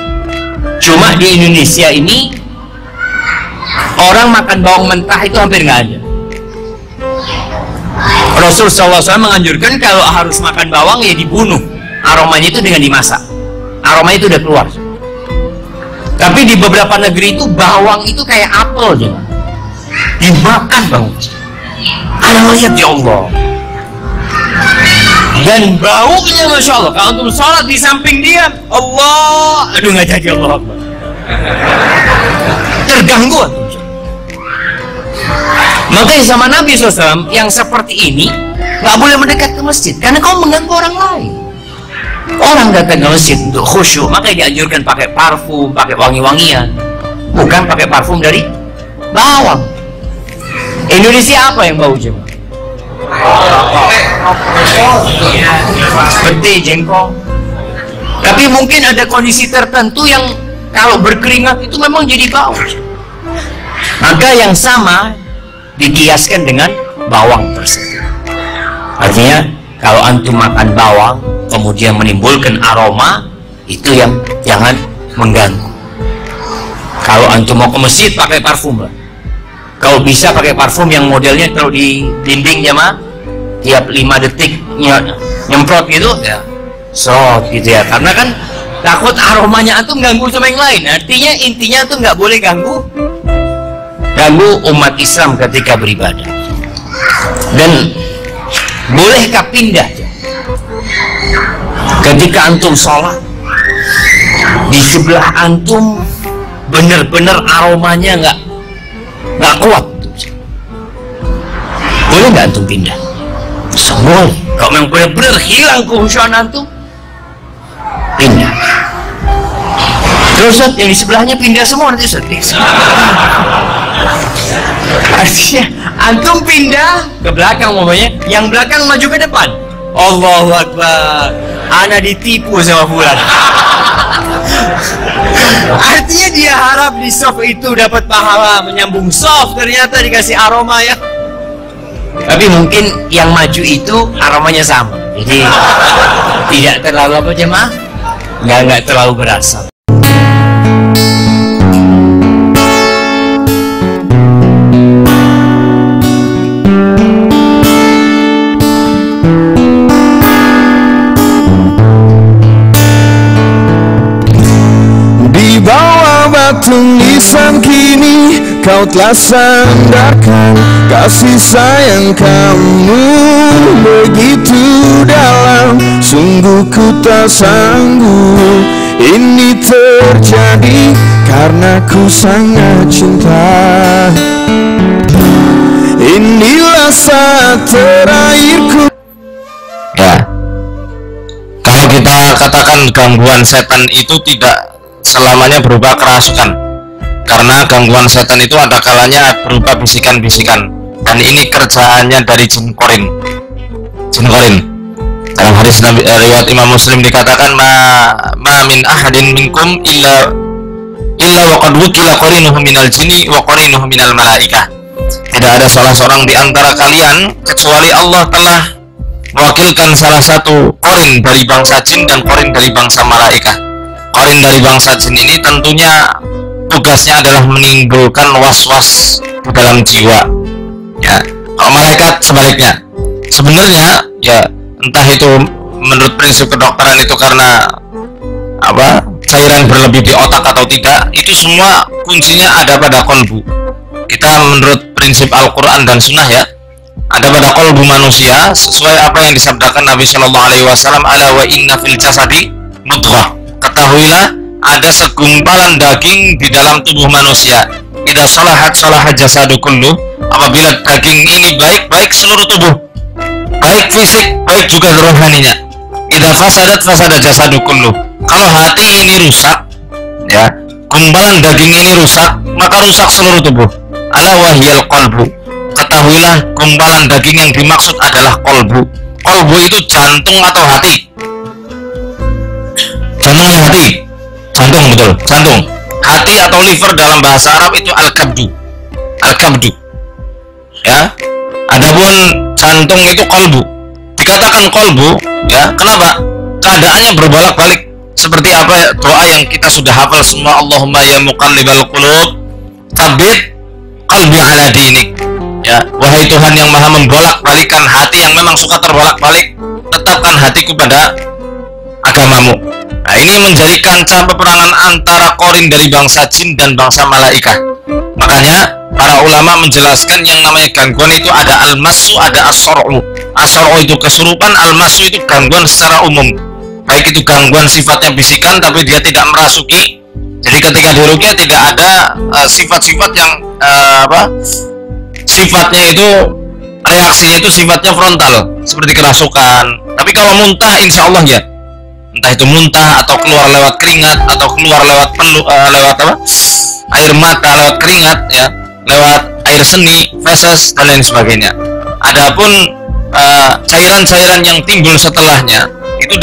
Cuma di Indonesia ini orang makan bawang mentah itu hampir nggak ada. Rasul SAW menganjurkan kalau harus makan bawang ya dibunuh, aromanya itu dengan dimasak, aromanya itu udah keluar. Tapi di beberapa negeri itu bawang itu kayak apel juga, dimakan bawang. Anda lihat ya Allah, dan baunya masya Allah. Kalau untuk sholat di samping dia, Allah, aduh nggak jadi Allah, terganggu. Makanya sama Nabi SAW yang seperti ini nggak boleh mendekat ke masjid karena kau mengganggu orang lain. Orang datang ke masjid untuk khusyuk, makanya dianjurkan pakai parfum, pakai wangi-wangian, bukan pakai parfum dari bawang. Indonesia apa yang bau coba? Peti, jengkol. Tapi mungkin ada kondisi tertentu yang kalau berkeringat itu memang jadi bau. Maka yang sama dikiaskan dengan bawang tersebut. Artinya kalau antum makan bawang kemudian menimbulkan aroma, itu yang jangan mengganggu. Kalau antum mau ke masjid pakai parfum lah. Kalau bisa pakai parfum yang modelnya kalau di dindingnya mah tiap 5 detik nyemprot gitu ya, gitu ya, karena kan takut aromanya antum ganggu sama yang lain. Artinya intinya tuh nggak boleh ganggu umat Islam ketika beribadah. Dan bolehkah pindah ketika antum sholat di sebelah antum bener-bener aromanya nggak kuat, boleh nggak antum pindah? Boleh. Kalau memang benar-benar hilang kehusuan antum, pindah. Terus yang di sebelahnya pindah semua nanti artinya antum pindah ke belakang, umpamanya yang belakang maju ke depan. Allahu Akbar, ana ditipu sama fulan. Artinya dia harap di soft itu dapat pahala menyambung soft, ternyata dikasih aroma ya. Tapi mungkin yang maju itu aromanya sama, jadi tidak terlalu apa jemaah, nggak terlalu berasa. Di bawah batu nisan kini kau telah sandarkan, kasih sayang kamu begitu dalam. Sungguh ku tak sanggup ini terjadi, karena ku sangat cinta. Inilah saat terakhirku. Ya, kalau kita katakan gangguan setan itu tidak selamanya berupa kerasukan, karena gangguan setan itu ada kalanya berupa bisikan-bisikan, dan ini kerjaannya dari jin korin. Dalam hadis Nabi, riwayat Imam Muslim dikatakan ma min ahadin minkum illa wa qad wukila qarinuhu minal jinni wa qarinuhu minal malaikah. Tidak ada salah seorang di antara kalian kecuali Allah telah mewakilkan salah satu korin dari bangsa jin dan korin dari bangsa malaikat. Korin dari bangsa jin ini tentunya tugasnya adalah menimbulkan was-was di dalam jiwa. Ya, kalau malaikat sebaliknya. Sebenarnya ya entah itu menurut prinsip kedokteran itu karena apa, cairan berlebih di otak atau tidak, itu semua kuncinya ada pada kolbu. Kita menurut prinsip Al-Quran dan Sunnah ya, ada pada kolbu manusia sesuai apa yang disabdakan Nabi Shallallahu Alaihi Wasallam, ala wa inna fil jasadi mudghah. Ketahuilah ada segumpalan daging di dalam tubuh manusia. Idza salahat salahat jasadu kullu. Apabila daging ini baik, baik seluruh tubuh, baik fisik, baik juga rohaninya. Idza fasadat fasadat jasadu kullu. Kalau hati ini rusak, ya, gumpalan daging ini rusak, maka rusak seluruh tubuh. Ala wahyal qalbu. Ketahuilah gumpalan daging yang dimaksud adalah kolbu. Kolbu itu jantung atau hati. Jantung hati, jantung, betul, jantung. Hati atau liver dalam bahasa Arab itu al-kabdu, al-kabdu. Ya, adapun jantung itu kolbu. Dikatakan kolbu, ya, kenapa? Keadaannya berbolak-balik. Seperti apa doa yang kita sudah hafal semua, Allahumma ya muqallibal qulub, tsabbit qalbi ala dinik. Ya, wahai Tuhan yang maha membolak-balikan hati yang memang suka terbolak-balik, tetapkan hatiku pada agamamu. Nah, ini menjadi kancah peperangan antara korin dari bangsa jin dan bangsa malaikat. Makanya para ulama menjelaskan yang namanya gangguan itu ada al-masu, ada as-sor'u. As-sor'u itu kesurupan, al-masu itu gangguan secara umum. Baik itu gangguan sifatnya bisikan tapi dia tidak merasuki. Jadi ketika diruqyah tidak ada sifat-sifat yang sifatnya itu, reaksinya itu sifatnya frontal seperti kerasukan. Tapi kalau muntah insya Allah ya, entah itu muntah atau keluar lewat keringat atau keluar lewat air mata, lewat keringat ya, lewat air seni, feses dan lain sebagainya. Adapun cairan-cairan yang timbul setelahnya itu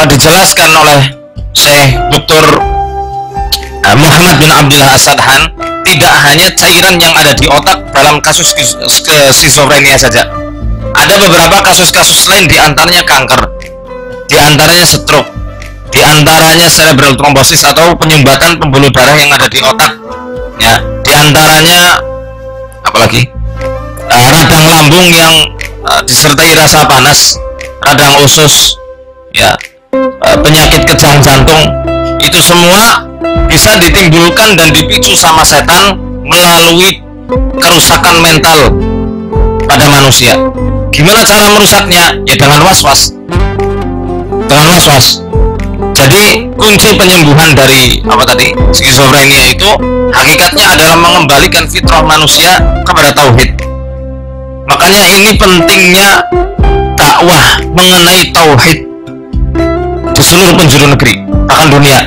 dijelaskan oleh Syekh Dr. Muhammad bin Abdullah As-Sadhan, tidak hanya cairan yang ada di otak dalam kasus skizofrenia saja. Ada beberapa kasus-kasus lain, di antaranya kanker, di antaranya stroke, di antaranya cerebral thrombosis atau penyumbatan pembuluh darah yang ada di otak, ya, di antaranya apalagi radang lambung yang disertai rasa panas, radang usus, ya, penyakit kejang jantung. Itu semua bisa ditimbulkan dan dipicu sama setan melalui kerusakan mental pada manusia. Gimana cara merusaknya? Ya dengan was-was. Dengan was-was. Jadi kunci penyembuhan dari skizofrenia itu hakikatnya adalah mengembalikan fitrah manusia kepada tauhid. Makanya ini pentingnya dakwah mengenai tauhid di seluruh penjuru negeri, bahkan dunia.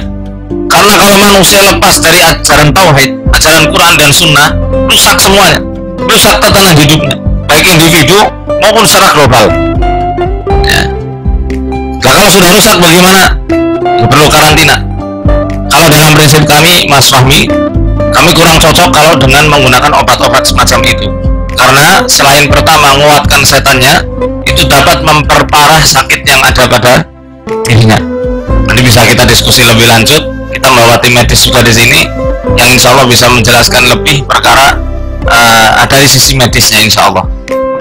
Karena kalau manusia lepas dari ajaran tauhid, ajaran Quran dan Sunnah, rusak semuanya, rusak tatanan hidupnya, baik individu maupun secara global. Ya. Nah, kalau sudah rusak bagaimana? Ya, perlu karantina. Kalau dalam prinsip kami, Mas Fahmi, kami kurang cocok kalau dengan menggunakan obat-obat semacam itu. Karena selain pertama menguatkan setannya, itu dapat memperparah sakit yang ada pada dirinya. Nanti bisa kita diskusi lebih lanjut. Kita membawa tim medis juga di sini yang insya Allah bisa menjelaskan lebih perkara dari sisi medisnya insya Allah.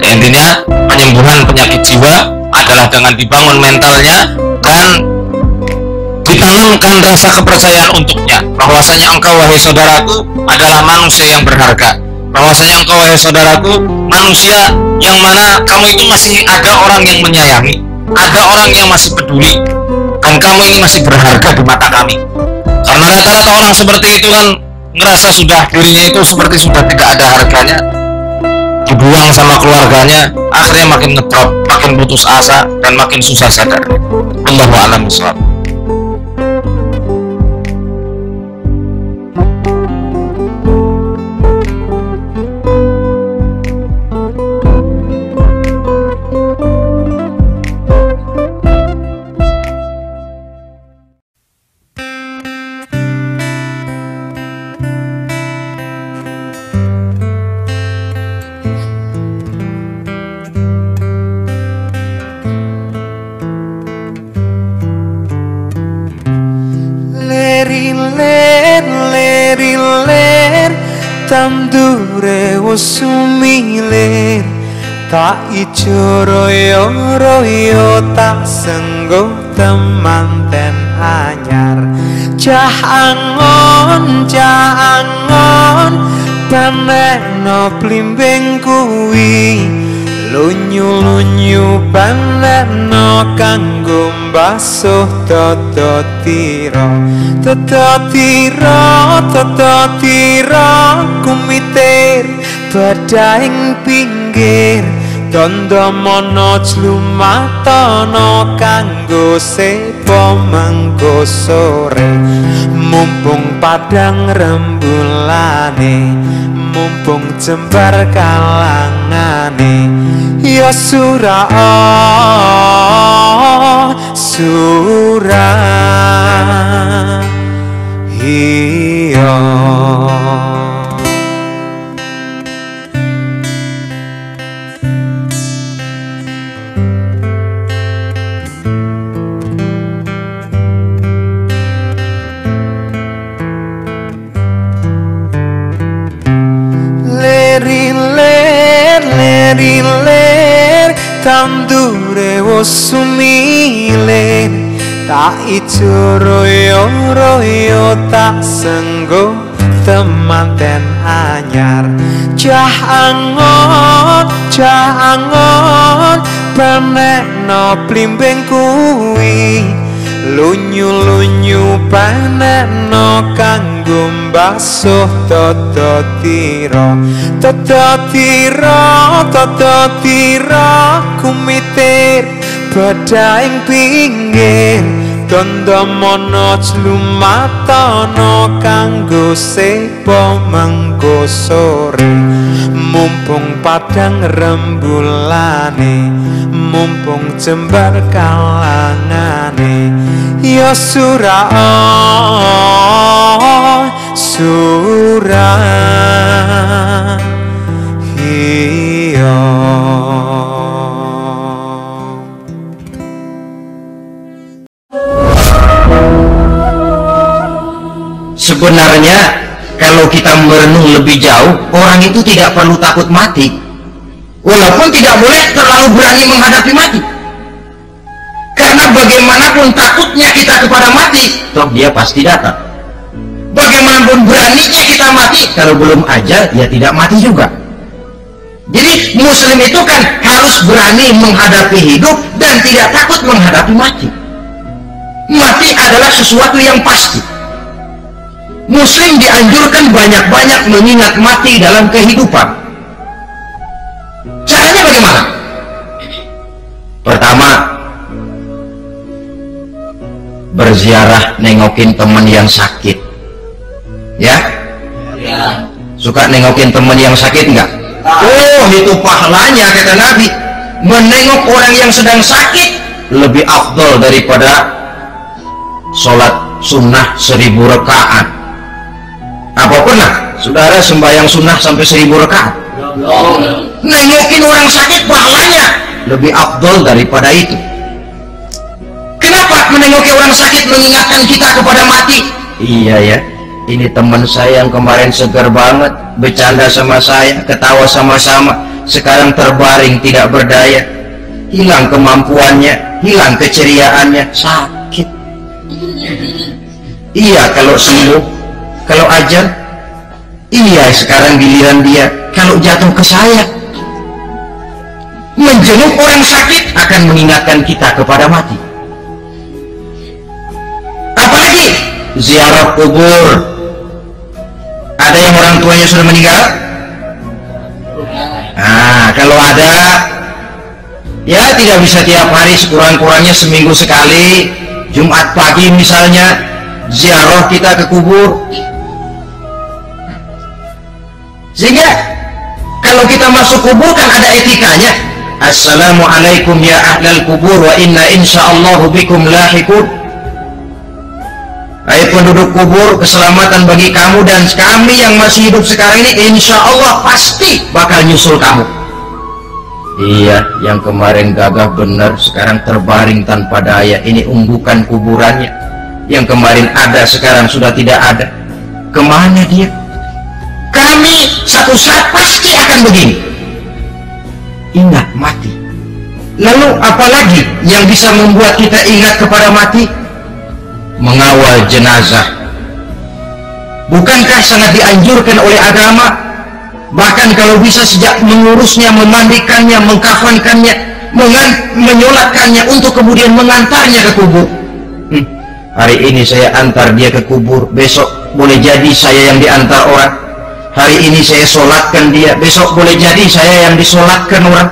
Ya, intinya penyembuhan penyakit jiwa adalah dengan dibangun mentalnya dan ditanamkan rasa kepercayaan untuknya, bahwasanya engkau wahai saudaraku adalah manusia yang berharga, bahwasanya engkau wahai saudaraku manusia yang mana kamu itu masih ada orang yang menyayangi, ada orang yang masih peduli, dan kamu ini masih berharga di mata kami. Karena rata-rata orang seperti itu kan ngerasa sudah dirinya itu seperti sudah tidak ada harganya, dibuang sama keluarganya, akhirnya makin ngedrop, makin putus asa, dan makin susah sadar. Allahu a'lam bishawab. Tandure wis sumilir, tak ijo royo-royo, tak senggo temanten anyar. Cah angon paneno blimbing kuwi, lunyu-lunyu paneno kanggo mbasuh tata tira. Kumitir badaing pinggir, tondo mono jlumatana kanggo sepo mengko sore. Mumpung padang rembulane, mumpung jembar kalangane, ya surah iya. Ler tandure wis sumilir, tak ijo royo-royo, tak senggo temanten anyar. Cah angon paneno blimbing kuwi, lunyu-lunyu paneno kanggo mbasuh tata tira. Kumitir badaing pinggir, tondo mono jlumatana kanggo sepo mengko sore. Mumpung padang rembulane, mumpung jembar kalangane, ya surah surah hiyo. Sebenarnya kalau kita merenung lebih jauh, orang itu tidak perlu takut mati, walaupun tidak boleh terlalu berani menghadapi mati, karena bagaimanapun takutnya kita kepada mati, toh dia pasti datang. Bagaimanapun beraninya kita mati, kalau belum ajal ya tidak mati juga. Jadi muslim itu kan harus berani menghadapi hidup dan tidak takut menghadapi mati. Mati adalah sesuatu yang pasti. Muslim dianjurkan banyak-banyak mengingat mati dalam kehidupan. Caranya bagaimana? Pertama, berziarah nengokin teman yang sakit. Ya? Suka nengokin teman yang sakit enggak? Oh, itu pahalanya kata Nabi. Menengok orang yang sedang sakit lebih afdal daripada sholat sunnah 1000 rakaat. Apa pernah saudara sembahyang sunnah sampai 1000 rakaat? Nengokin orang sakit pahalanya lebih afdal daripada itu. Kenapa menengoki orang sakit mengingatkan kita kepada mati? Iya ya, ini teman saya yang kemarin segar banget, bercanda sama saya, ketawa sama-sama, sekarang terbaring tidak berdaya, hilang kemampuannya, hilang keceriaannya, sakit. Iya kalau sembuh, kalau ajal, iya sekarang giliran dia. Kalau jatuh ke saya, menjenguk orang sakit akan mengingatkan kita kepada mati. Apalagi ziarah kubur. Ada yang orang tuanya sudah meninggal? Nah, kalau ada, ya tidak bisa tiap hari, sekurang-kurangnya seminggu sekali, Jumat pagi misalnya, ziarah kita ke kubur. Sehingga kalau kita masuk kubur kan ada etikanya. Assalamualaikum ya ahlal kubur wa inna insyaallahu bikum lahiqun. Hai penduduk kubur, keselamatan bagi kamu dan kami yang masih hidup sekarang ini insya Allah pasti bakal nyusul kamu. Iya, yang kemarin gagah benar sekarang terbaring tanpa daya. Ini unggukan kuburannya. Yang kemarin ada sekarang sudah tidak ada. Kemana dia? Kami satu saat pasti akan begini. Ingat mati. Lalu apalagi yang bisa membuat kita ingat kepada mati? Mengawal jenazah. Bukankah sangat dianjurkan oleh agama? Bahkan kalau bisa sejak mengurusnya, memandikannya, mengkafankannya, menyolatkannya untuk kemudian mengantarnya ke kubur. Hari ini saya antar dia ke kubur, besok boleh jadi saya yang diantar orang. Hari ini saya sholatkan dia, besok boleh jadi saya yang disolatkan orang.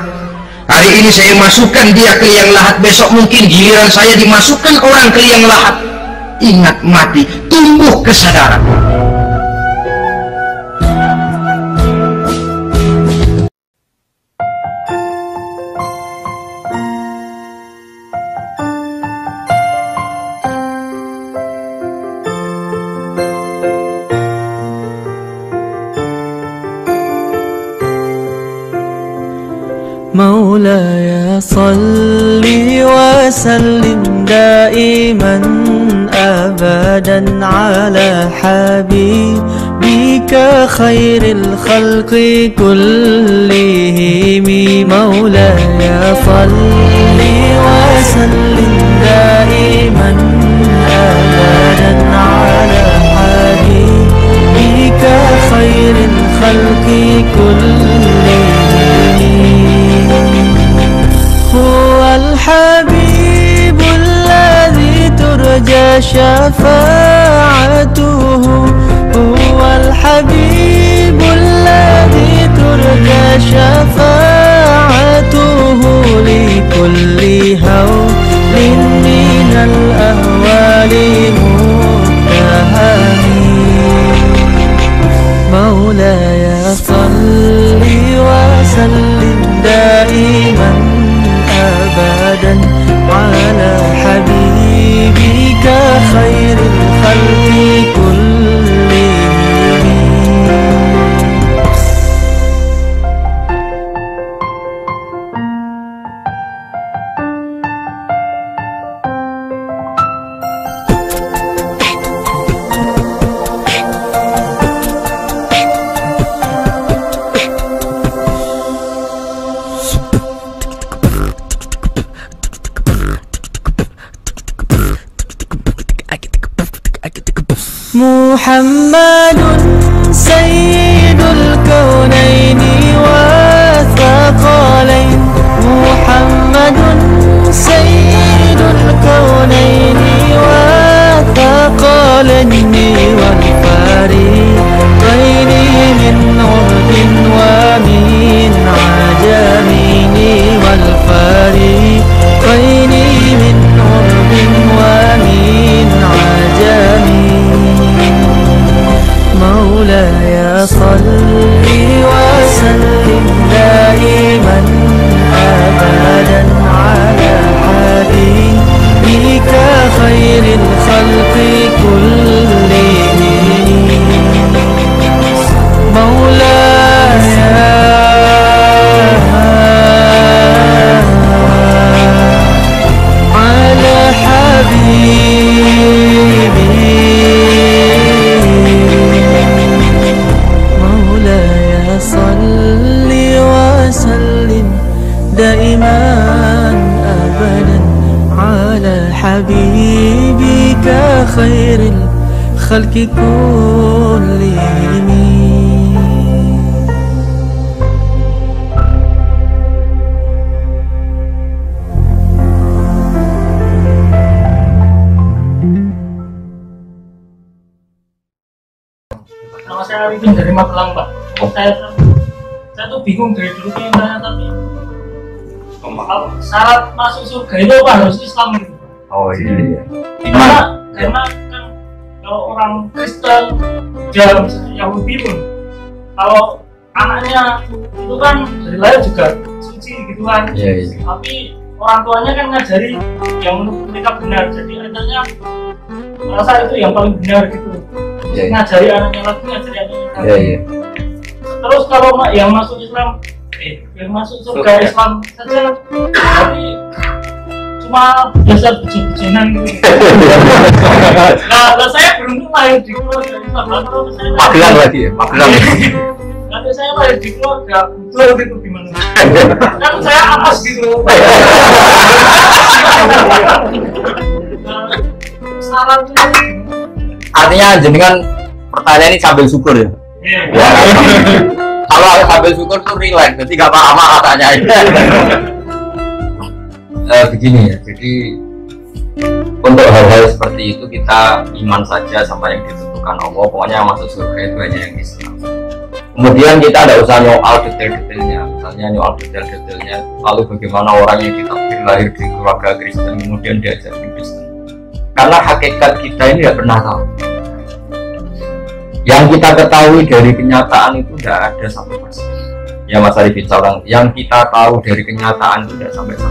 Hari ini saya masukkan dia ke liang lahat, besok mungkin giliran saya dimasukkan orang ke liang lahat. Ingat mati, tumbuh kesadaran. مولاي صل وسلم دائما أبدا على حبيبك خير الخلق كلهم مولاي صل وسلم دائما أبدا على حبيبك خير الخلق كلهم هو الحبيب الذي ترجى شفاعته هو الحبيب الذي ترجى شفاعته لكل هول من الأهوال متهم مولاي صل وسلم دائما أبدا على حبيبك خير الخلق محمد سيد الكونين والثقلين محمد سيد الكونين والثقلين والفريقين من عرب ومن عجم والفريقين من عرب ومن عجم مولاي صل وسلم دائما أبدا على حبيبك خير الخلق كلهم مولاي على حبيبي مولاي صل وسلم دائما أبدا على حبيبك خير الخلق كلهم. Nama saya Arifin dari Magelang, Pak. Saya tuh bingung dari dulu pengen tanya, tapi syarat masuk surga itu apa harus Islam gitu? Oh iya. Karena kan kalau orang Kristen, dia misalnya Yahudi pun, kalau anaknya itu kan dari lahir juga suci gitu kan. Iya. Tapi orang tuanya kan ngajari yang menurut mereka benar, jadi akhirnya merasa itu yang paling benar gitu. Ngajari anaknya lagi, ngajari anaknya lagi. Iya. Terus kalau yang masuk Islam, yang masuk surga Islam saja, tapi cuma biasa bujuk-bujukan gitu. Nah, saya beruntung lahir di keluarga Islam. Kalau saya Magelang lagi ya, Magelang. Nanti saya lahir di keluarga betul gitu gimana? Kan saya amas gitu. Syaratnya Artinya jenengan pertanyaan ini sambil syukur ya. Ya. Kalau sambil syukur tuh relax, berarti gak apa-apa katanya. Begini ya, jadi untuk hal-hal seperti itu kita iman saja sama yang ditentukan Allah. Pokoknya yang masuk surga itu hanya yang Islam. Kemudian kita tidak usah nyoal detail-detailnya, misalnya nyoal detail-detailnya. Lalu bagaimana orang yang ditakdir lahir di keluarga Kristen kemudian diajarin Kristen. Karena hakikat kita ini tidak pernah tahu. Yang kita ketahui dari kenyataan itu tidak ada 1%. Ya Mas Arif bicara, yang kita tahu dari kenyataan itu tidak sampai 1%.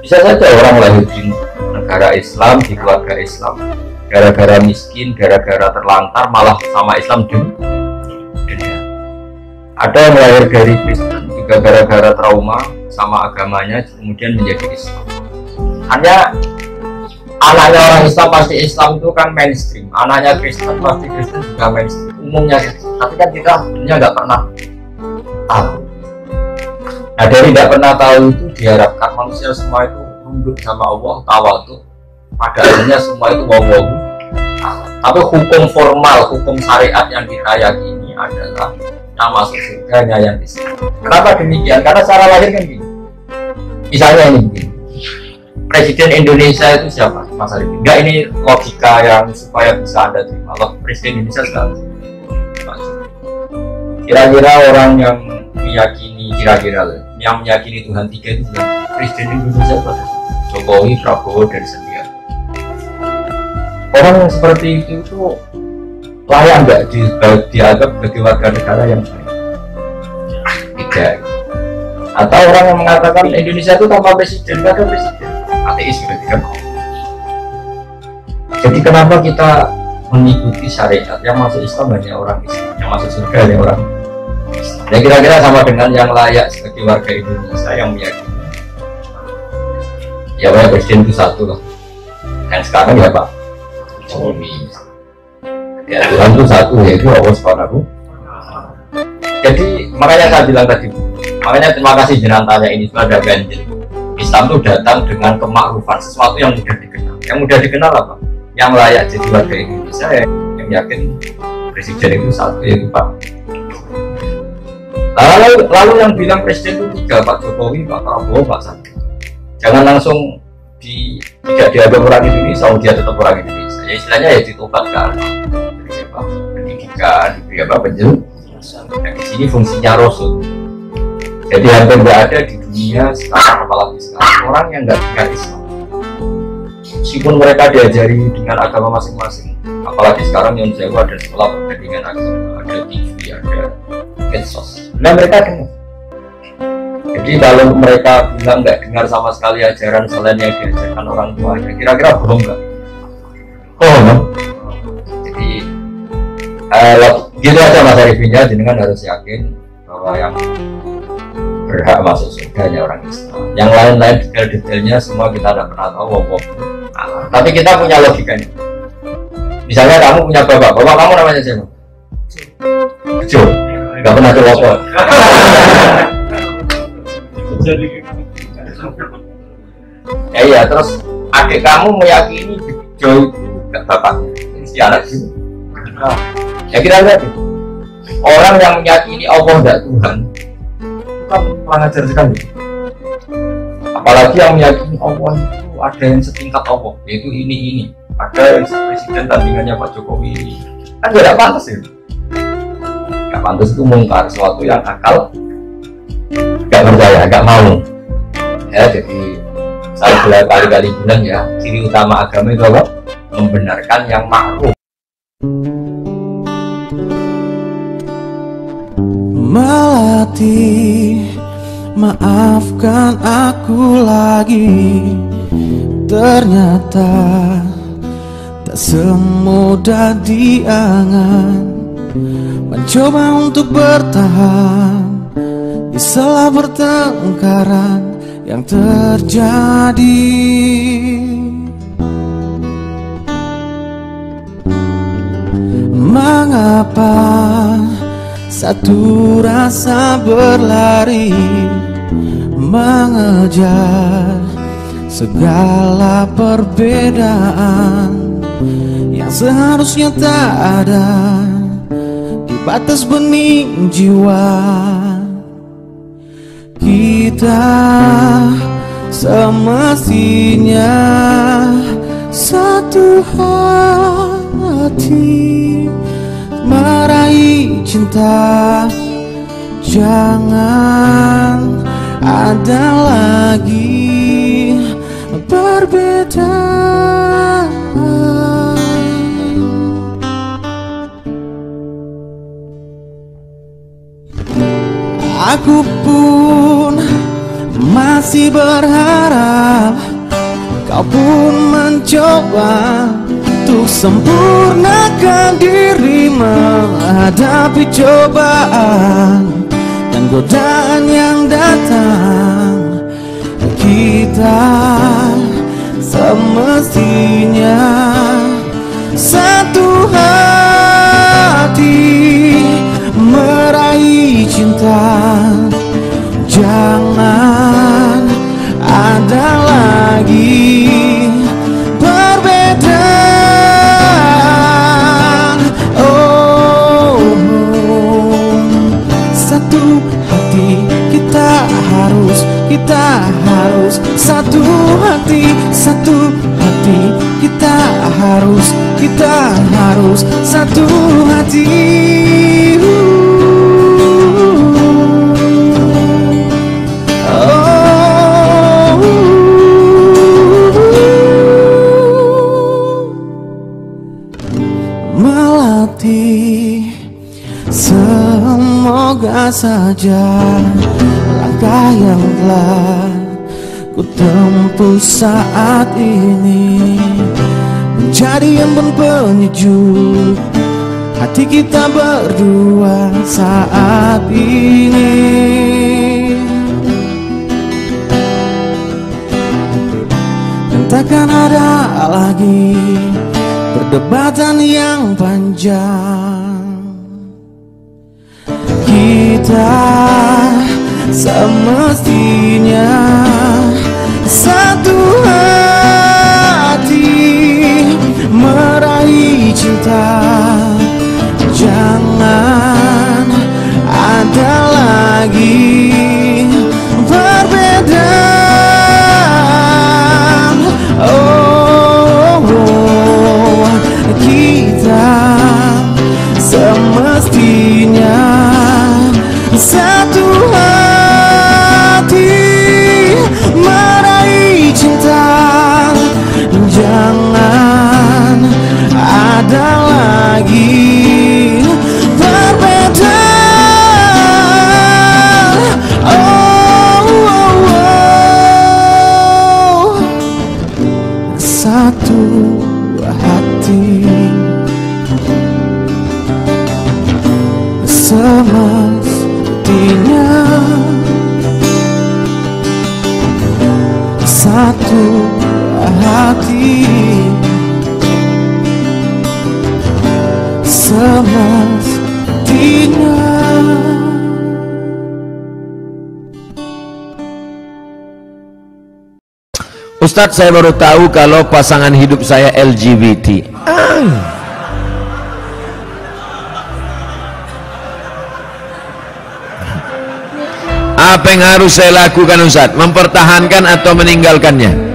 Bisa saja orang lahir di negara Islam, di keluarga Islam, gara-gara miskin, gara-gara terlantar, malah sama Islam dunia. Ada yang lahir dari Kristen juga gara-gara trauma sama agamanya, kemudian menjadi Islam. Hanya anaknya orang Islam pasti Islam itu kan mainstream, anaknya Kristen pasti Kristen juga mainstream umumnya. Tapi kan kita sebenarnya nggak pernah tahu. Nah dari tidak pernah tahu itu diharapkan manusia semua itu tunduk sama Allah, tawadhu. Pada akhirnya semua itu wow. Tapi hukum formal, hukum syariat yang kita yakini adalah yang masuk surganya yang Islam. Kenapa demikian? Karena cara lahir kan gini. Misalnya ini begini. Presiden Indonesia itu siapa? Mas Arif. Enggak, ini logika yang supaya bisa Anda terima. Presiden Indonesia sekarang. Kira-kira orang yang meyakini yang meyakini Tuhan 3 itu Presiden Indonesia itu Jokowi, Prabowo, dan Sandiaga. Orang yang seperti itu layak nggak dianggap sebagai warga negara yang baik? Tidak. Atau orang yang mengatakan Indonesia itu tanpa presiden, nggak ada presiden, ateis berarti kan. Jadi kenapa kita mengikuti syariat yang masuk Islam hanya orang Islam, yang masuk surga hanya orang Islam? Ya kira-kira sama dengan yang layak sebagai warga Indonesia yang meyakini ya bahwa presiden itu satu lah. Dan sekarang ya Pak Jokowi. Ya Tuhan itu satu, yaitu Allah Subhanahu. Jadi makanya saya bilang tadi, makanya terima kasih jenengan tanya ini sudah ada ganjil. Islam itu datang dengan kemakrufan, sesuatu yang mudah dikenal. Yang mudah dikenal apa? yang layak jadi warga Indonesia yang yakin presiden itu satu, yaitu Pak. Lalu yang bilang presiden itu 3, Pak Jokowi, Pak Prabowo, Pak Sandi. Jangan langsung tidak dianggap orang Indonesia, dia tetap orang Indonesia. Ya istilahnya ya ditobatkan, pendidikan, diberi apa penjelasan. Dan di sini fungsinya Rasul. Jadi hampir nggak ada di dunia sekarang, apalagi sekarang orang yang nggak dengar Islam. Meskipun mereka diajari dengan agama masing-masing, apalagi sekarang yang jauh ada sekolah perbandingan agama, ada TV, ada medsos. Nah mereka dengar. Jadi kalau mereka bilang nggak dengar sama sekali ajaran selain yang diajarkan orang tuanya, kira-kira bohong nggak? Oh, jadi gitu aja Mas Arifinya, jenengan harus yakin bahwa yang berhak masuk surga hanya orang Islam. Yang lain-lain detail-detailnya semua kita tidak pernah tahu. Tapi kita punya logikanya. Misalnya kamu punya bapak kamu namanya siapa? Jo. Nggak pernah coba. Ya iya, terus adik kamu meyakini Jo itu nggak bapaknya, si anak itu. Ya kira-kira orang yang meyakini Allah tidak Tuhan kan kurang ajar sekali. Apalagi yang meyakini Allah itu ada yang setingkat Allah, yaitu ini. Ada yang presiden tandingannya Pak Jokowi ini. Kan tidak pantas ya. Tidak pantas itu mungkar sesuatu yang akal nggak percaya, nggak mau. Ya jadi saya berkali-kali bilang ya, ciri utama agama itu apa? Membenarkan yang ma'ruf. Melati, maafkan aku lagi. Ternyata tak semudah diangan, mencoba untuk bertahan di sela pertengkaran yang terjadi. Mengapa satu rasa berlari mengejar segala perbedaan yang seharusnya tak ada di batas bening jiwa. Kita semestinya satu hati meraih cinta. Jangan ada lagi perbedaan. Aku pun masih berharap, kau pun mencoba untuk sempurnakan diri menghadapi cobaan dan godaan yang datang. Kita semestinya satu hati meraih cinta. Jangan ada lagi perbedaan. Oh, satu hati kita harus satu hati kita harus satu hati. Melati, semoga saja langkah yang telah ku tempuh saat ini menjadi embun penyejuk hati kita berdua saat ini. Dan takkan ada lagi perdebatan yang panjang. Kita semestinya satu hati kita jangan ada lagi perbedaan. Kita semestinya satu hati meraih cinta. Jangan ada lagi perbedaan. Satu hati semestinya satu hati semestinya. Ustadz, saya baru tahu kalau pasangan hidup saya LGBT. Apa yang harus saya lakukan, Ustadz? Mempertahankan atau meninggalkannya?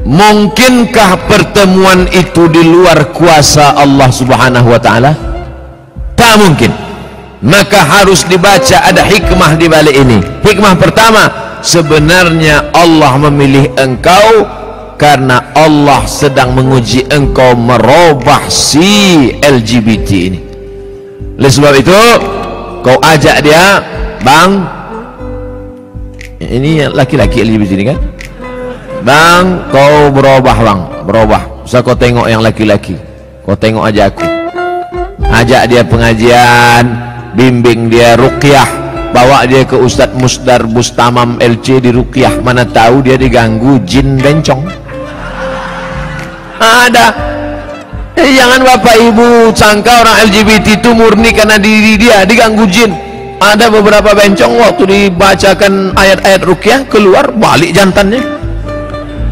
Mungkinkah pertemuan itu di luar kuasa Allah Subhanahu wa ta'ala? Tak mungkin. Maka harus dibaca, ada hikmah di balik ini. Hikmah pertama, sebenarnya Allah memilih engkau karena Allah sedang menguji engkau merubah si LGBT ini. Oleh sebab itu kau ajak dia, bang, ini laki-laki LGBT ini kan, bang, kau berubah bang, berubah. Usah kau tengok yang laki-laki, kau tengok aja aku. Ajak dia pengajian, bimbing dia ruqyah, bawa dia ke Ustadz Musdar Bustamam LC di ruqyah. Mana tahu dia diganggu jin bencong. Ada. Jangan bapak ibu sangka orang LGBT itu murni karena diri dia diganggu jin. Ada beberapa bencong waktu dibacakan ayat-ayat ruqyah keluar balik jantannya.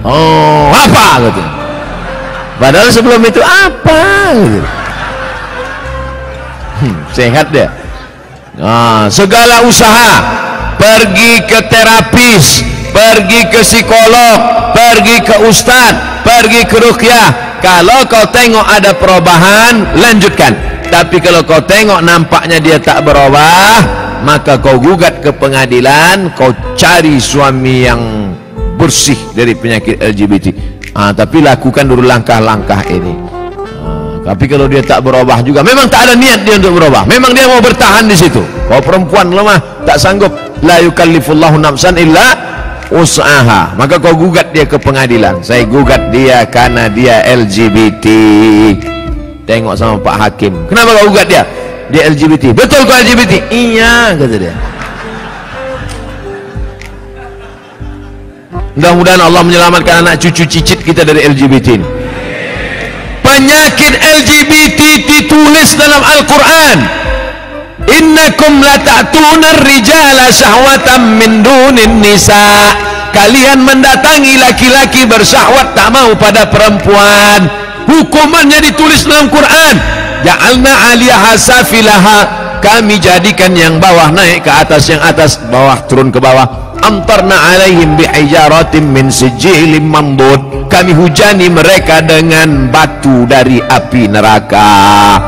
Oh, apa gitu. Padahal sebelum itu apa gitu. Sehat dia. Nah, segala usaha, pergi ke terapis, pergi ke psikolog, pergi ke ustadz, pergi ke ruqyah. Kalau kau tengok ada perubahan, lanjutkan. Tapi kalau kau tengok nampaknya dia tak berubah, maka kau gugat ke pengadilan, kau cari suami yang bersih dari penyakit LGBT. Tapi lakukan dulu langkah-langkah ini. Tapi kalau dia tak berubah juga, memang tak ada niat dia untuk berubah, memang dia mau bertahan di situ. Kau perempuan lemah, tak sanggup, la yukallifullahu nafsan illa usaha, maka kau gugat dia ke pengadilan. Saya gugat dia karena dia LGBT. Tengok sama Pak Hakim, kenapa kau gugat dia? Dia LGBT. Betul kau LGBT? Iya, kata dia. Mudah-mudahan Allah menyelamatkan anak cucu cicit kita dari LGBT ini. Penyakit LGBT ditulis dalam Al-Quran. Innakum lata'tuna rijala syahwatan min dunin nisa. Kalian mendatangi laki-laki bersyahwat tak mau pada perempuan. Hukumannya ditulis dalam Quran. Ja'alna 'aliyaha safilaha. Kami jadikan yang bawah naik ke atas, yang atas bawah turun ke bawah. Amtarna alaihim bihijaratin min sijilin mandud. Kami hujani mereka dengan batu dari api neraka.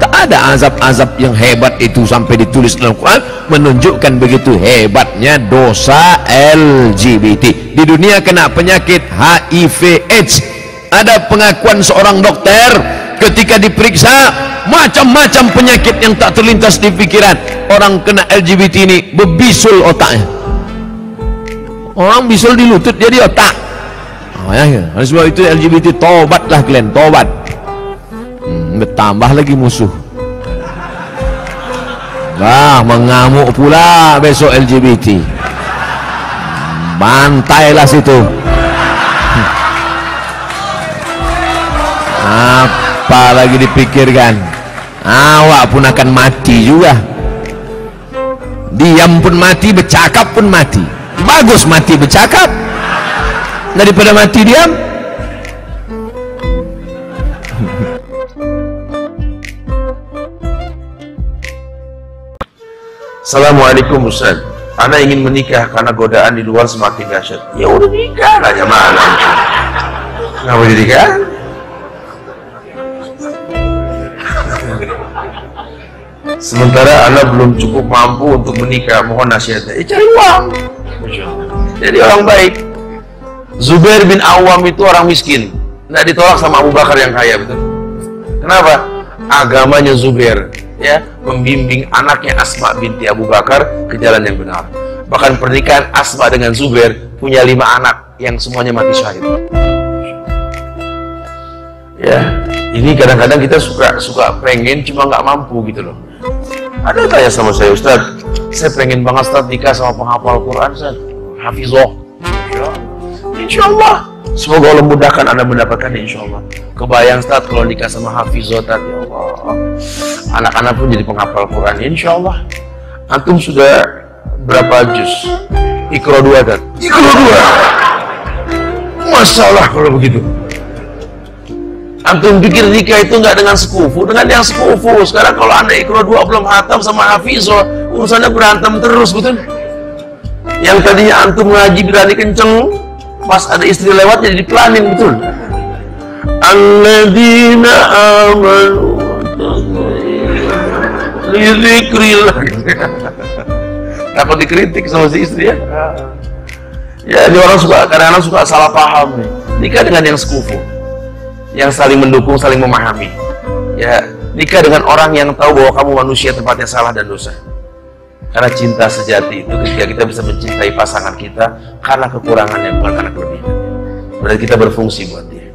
Tak ada azab-azab yang hebat itu sampai ditulis dalam Quran, menunjukkan begitu hebatnya dosa LGBT. Di dunia kena penyakit HIV AIDS. Ada pengakuan seorang dokter ketika diperiksa, macam-macam penyakit yang tak terlintas di pikiran. Orang kena LGBT ini berbisul otaknya. Orang bisul di lutut, dia di otak. Oleh sebab itu LGBT, tobatlah kalian, tobat. Bertambah lagi musuh. Wah, mengamuk pula besok LGBT. Bantailah situ. Apa lagi dipikirkan? awak pun akan mati juga. Diam pun mati, bercakap pun mati. Bagus mati bercakap daripada mati diam. Assalamualaikum Ustaz, Ana ingin menikah karena godaan di luar semakin dahsyat. Ya udah nikah aja mana? Nggak mau nikah? Sementara Ana belum cukup mampu untuk menikah, mohon nasihatnya. Cari uang. Jadi orang baik. Zubair bin Awam itu orang miskin, nggak ditolak sama Abu Bakar yang kaya, betul? Kenapa? Agamanya Zubair, ya, membimbing anaknya Asma binti Abu Bakar ke jalan yang benar. Bahkan pernikahan Asma dengan Zubair punya 5 anak yang semuanya mati syahid. Ya, ini kadang-kadang kita suka pengen cuma nggak mampu gitu loh. Ada tanya sama saya, Ustaz, saya pengen banget Ustaz nikah sama penghafal Quran, Ustaz, Hafizah. Insya Allah, semoga Allah mudahkan Anda mendapatkan, insya Allah. Kebayang Ustaz kalau nikah sama Hafizah, ya Allah, anak-anak pun jadi penghafal Quran, insya Allah. Antum sudah berapa juz? Iqra 2 kan? Iqra 2. Masya Allah kalau begitu. Antum pikir nikah itu nggak dengan sekufu, dengan yang sekufu. Sekarang kalau Anda Iqra 2 belum hatam sama Hafizah, urusannya berantem terus, betul? Yang tadinya antum ngaji berani kenceng, pas ada istri lewat jadi dipelanin, betul? Alladzina amanu lidzikrillah. Takut dikritik sama si istri, ya? Ya, ini orang kadang-kadang suka salah paham nih. Nikah dengan yang sekufu, yang saling mendukung, saling memahami. Ya, nikah dengan orang yang tahu bahwa kamu manusia tempatnya salah dan dosa. Karena cinta sejati itu ketika kita bisa mencintai pasangan kita karena kekurangannya, bukan karena kelebihannya. Berarti kita berfungsi buat dia.